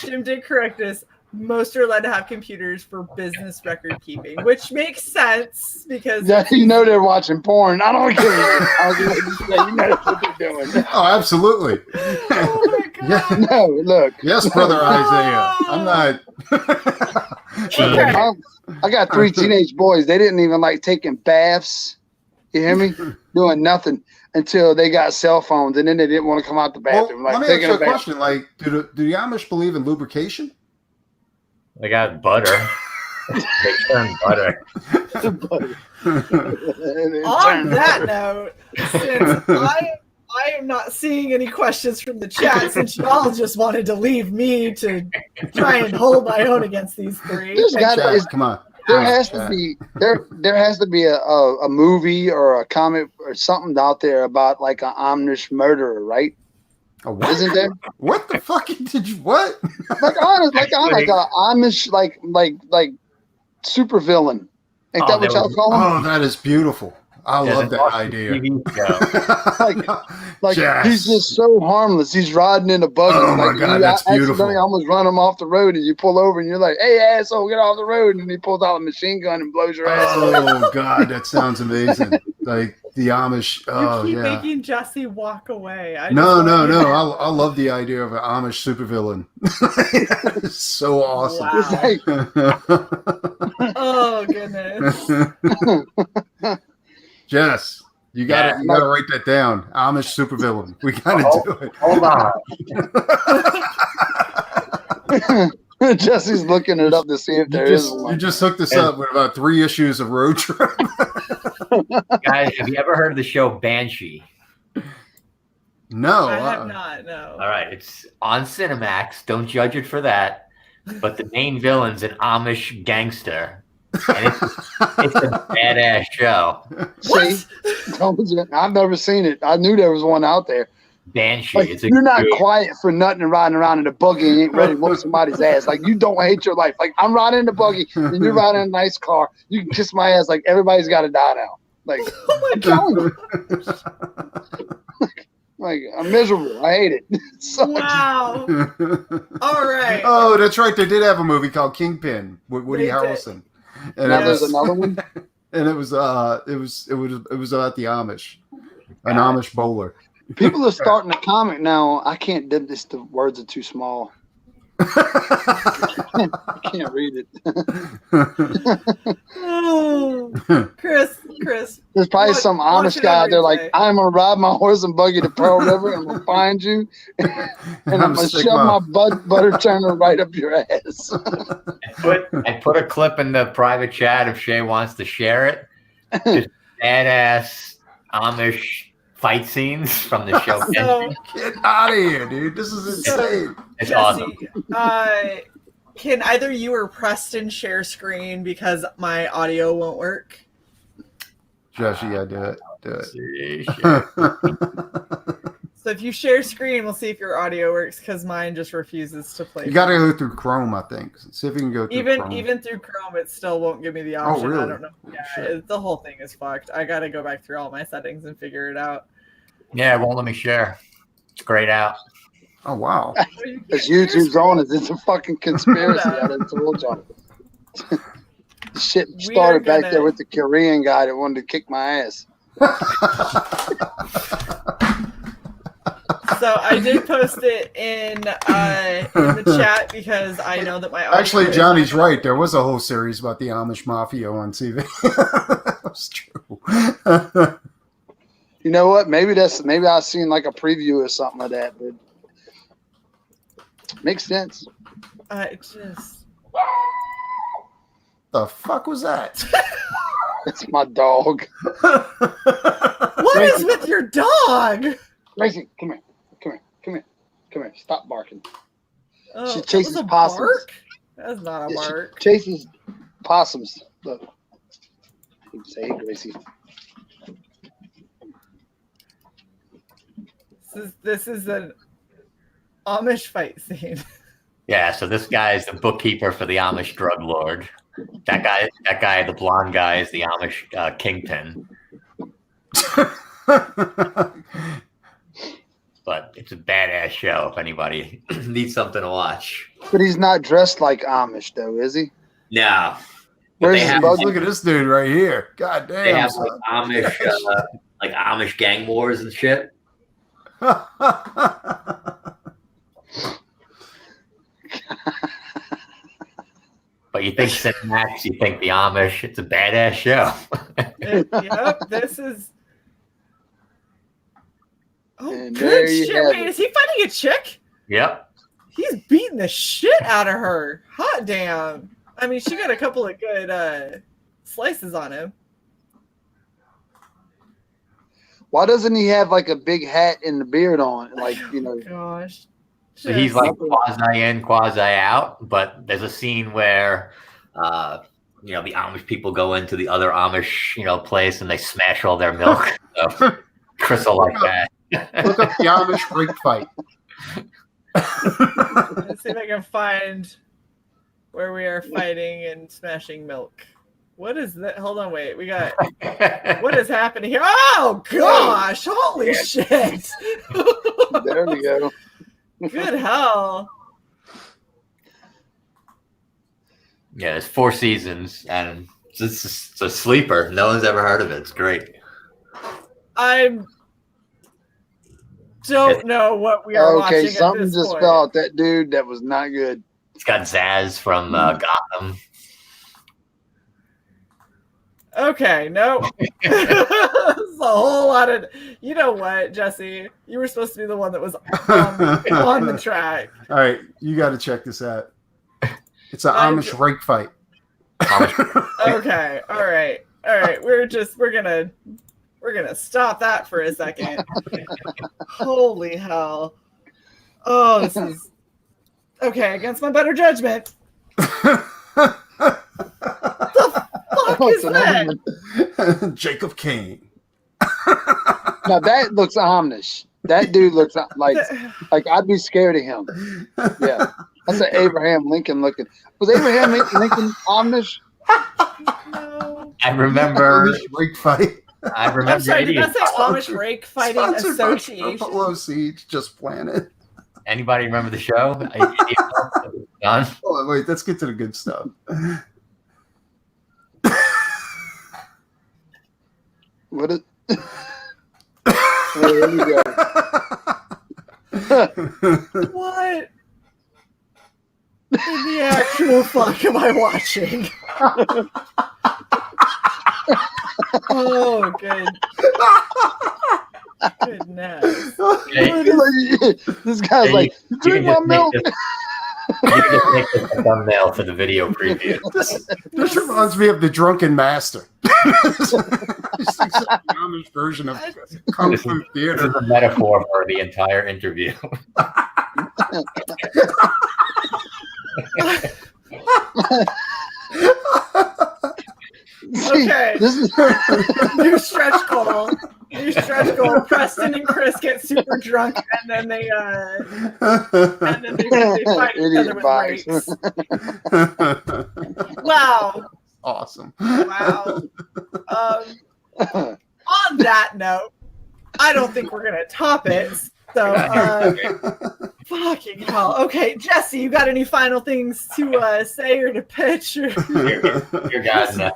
Jim did correct us. Most are allowed to have computers for business record keeping, which makes sense because You know they're watching porn. I don't care. I was going to say, you know that's what they're doing. Oh, absolutely. Oh my god! Yeah. No, look. Yes, brother Isaiah. I'm not. Okay. I got 3 teenage boys. They didn't even like taking baths. You hear me? Doing nothing until they got cell phones, and then they didn't want to come out the Well, bathroom. Like, let me ask taking you a bath. question. Like, do the Amish believe in lubrication? They got butter. They turn butter. On that note, since I am not seeing any questions from the chat, since y'all just wanted to leave me to try and hold my own against these three. There's got Chat, come on. There has to be there has to be a movie or a comic or something out there about like an Amish murderer, right? A what? Isn't there? What the fuck did you what? Like a Amish like super villain. Ain't that what y'all call him? Oh, that is beautiful. I love that idea. Like Yes. he's just so harmless. He's riding in a buggy. Oh, my like, God, you that's beautiful. accidentally almost run him off the road, and you pull over, and you're like, "Hey, asshole, get off the road!" And he pulls out a machine gun and blows your ass. Oh God, that sounds amazing. Like the Amish. Oh you keep yeah. making Jesse walk away. No. I love the idea of an Amish supervillain. It's so awesome. Wow. It's like, Oh goodness. Jess, you gotta write that down. Amish supervillain. We gotta do it. Hold on. Jesse's looking it up to see if there is one. You just hooked us up with about 3 issues of Road Trip. Guys, have you ever heard of the show Banshee? No. I have not. No. All right, it's on Cinemax. Don't judge it for that. But the main villain's an Amish gangster. And it's a badass show. See? I've never seen it. I knew there was one out there. Banshee. Like, you're not quiet for nothing and riding around in a buggy and ain't ready to whoop somebody's ass. Like, you don't hate your life. Like, I'm riding in the buggy and you're riding in a nice car. You can kiss my ass like everybody's got to die now. Like, Oh my god. like, I'm miserable. I hate it. So, Wow. All right. Oh, that's right. They did have a movie called Kingpin with Woody They did. Harrelson. And now it there's was, another one. and it was about the Amish, an Amish bowler. People are starting a comic now. I can't do this. The words are too small. I can't read it. Oh. Chris. There's probably What- some what Amish should guy I out there like, say? I'm going to ride my horse and buggy to Pearl River and I'm going to find you and I'm going to stick shove my butter turner right up your ass. I put a clip in the private chat if Shae wants to share it. Just badass Amish fight scenes from the show. So, Get out of here, dude. This is insane. It's Jesse, awesome. Can either you or Preston share screen because my audio won't work? Josh, you gotta do it. Do it. So if you share screen, we'll see if your audio works because mine just refuses to play. You gotta go through Chrome, I think. See if you can go through Chrome. Even through Chrome, it still won't give me the option. really? I don't know. Yeah, Shit. the whole thing is fucked. I gotta go back through all my settings and figure it out. Yeah, it won't let me share. It's grayed out. Oh wow. As YouTube's on it, it's a fucking conspiracy. I didn't told y'all. The shit started back there with the Korean guy that wanted to kick my ass. So I did post it in the chat because I know that my Actually, Johnny's right. There was a whole series about the Amish Mafia on TV. That's true. You know what? Maybe I've seen like a preview or something like that, but makes sense. Just The fuck was that? It's my dog. what is with your dog? Gracie, come here. Stop barking. Oh, She chases that was a possums. bark? That's not a bark. She chases possums. Look. Say, hey, Gracie. This is an Amish fight scene. Yeah, so this guy is the bookkeeper for the Amish drug lord. That guy, the blonde guy, is the Amish kingpin. But it's a badass show if anybody needs something to watch. But he's not dressed like Amish, though, is he? No. Where's his bug? Look at this dude right here. God damn. They have like Amish gang wars and shit. But you think Cinemax, you think the Amish. It's a badass show. Yep, this is. Oh, And good there you shit. have Wait, it. is he fighting a chick? Yep. He's beating the shit out of her. Hot damn. I mean, she got a couple of good slices on him. Why doesn't he have like a big hat and the beard on? Like, you know. Gosh. So he's like quasi in, quasi out. But there's a scene where, the Amish people go into the other Amish, place and they smash all their milk. So Chris will like that. Look up the Amish freak fight. Let's see if I can find where we are fighting and smashing milk. What is that? Hold on, wait. We got. What is happening here? Oh gosh! Holy shit! There we go. Good hell! Yeah, there's 4 seasons, and it's a sleeper. No one's ever heard of it. It's great. I don't know what we are watching. Okay, something at this just point. fell out that dude. That was not good. It's got Zaz from Gotham. Okay, no. It's a whole lot of. You know what, Jesse? You were supposed to be the one that was on the track. All right, you got to check this out. It's an Amish rake fight. Okay, all right. We're gonna stop that for a second. Holy hell! Oh, this is okay against my better judgment. Fuck is that? Jacob King. Now that looks Amish. That dude looks like I'd be scared of him. Yeah, that's an Abraham Lincoln looking. Was Abraham Lincoln Amish? No. I remember. Amish rake fight. I remember. I'm sorry, did Idiot. that say Amish Rake Fighting Sponsored by Association? Buffalo Siege, Just Planet. Anybody remember the show? Done? Oh, wait, let's get to the good stuff. What is? There you go. What in the actual fuck am I watching? Oh, good. Goodness. This guy's like, you drink my milk. You can just make this a thumbnail for the video preview. This reminds me of the Drunken Master. It's like the Amish version of Kung Fu This Theater. is a metaphor for the entire interview. Okay. This is New stretch goal. Preston and Chris get super drunk, and then they fight each other Idiot with box. rakes. Wow. Awesome. Wow. On that note, I don't think we're gonna top it. So, fucking hell. Okay, Jesse, you got any final things to say or to pitch? Or... Your guys know.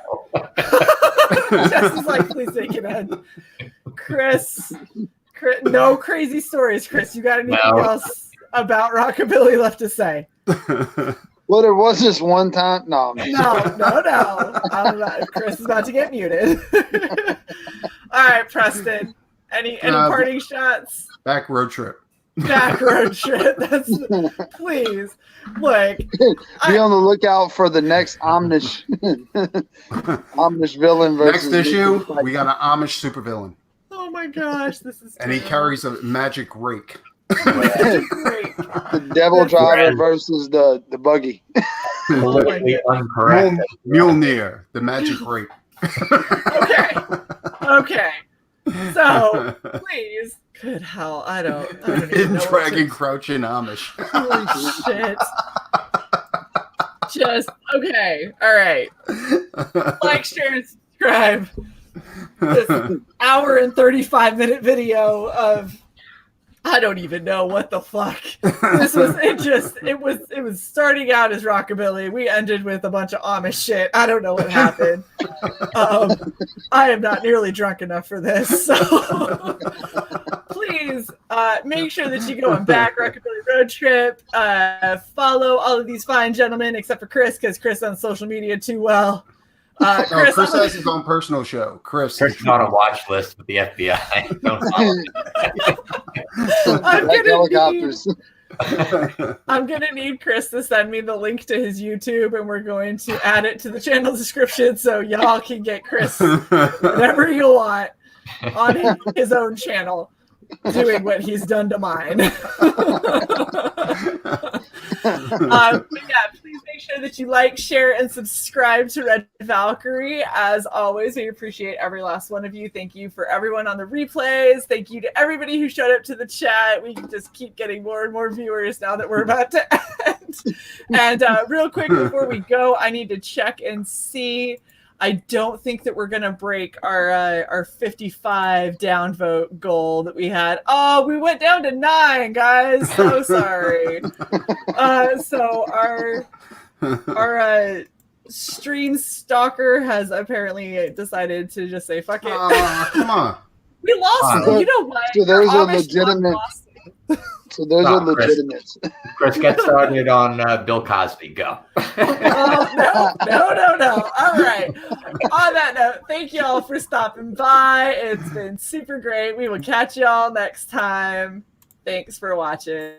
Jesse's like, please take it in. Chris, Chris, no crazy stories, Chris. You got anything No. else about Rockabilly left to say? Well, there was this one time. No. No. Chris is about to get muted. All right, Preston. Any parting shots? Back road trip. Back road trip. That's please. Look, Be on the lookout for the next Amish villain versus Next issue, we got an Amish supervillain. oh my gosh, this is And he carries a magic rake. great. the devil driver versus the buggy. Politically incorrect. Mjolnir, the magic rake. Okay. So please, good hell, I don't even In know what Dragon Crouching Amish. holy shit. Just okay. All right. Like, share, and subscribe. This hour and 35-minute video of I don't even know what the fuck. This was it was starting out as Rockabilly. We ended with a bunch of Amish shit. I don't know what happened. I am not nearly drunk enough for this. So please make sure that you go and back Rockabilly Road Trip. Follow all of these fine gentlemen, except for Chris, because Chris on social media too well. Chris has his own personal show. Chris is on a watch list with the FBI. Don't I'm gonna need Chris to send me the link to his YouTube, and we're going to add it to the channel description so y'all can get Chris whatever you want on his own channel, doing what he's done to mine. But yeah, please make sure that you like, share, and subscribe to Red Valkyrie. As always, we appreciate every last one of you. Thank you for everyone on the replays. Thank you to everybody who showed up to the chat. We can just keep getting more and more viewers now that we're about to end. And real quick before we go, I need to check and see. I don't think that we're gonna break our 55 downvote goal that we had. Oh, we went down to 9, guys. So sorry. So our stream stalker has apparently decided to just say fuck it. Come on. We lost it. You know what? So there's Our a Amish legitimate. lost it. So those are legitimate. Chris, get started on Bill Cosby. Go. No. All right. On that note, thank you all for stopping by. It's been super great. We will catch y'all next time. Thanks for watching.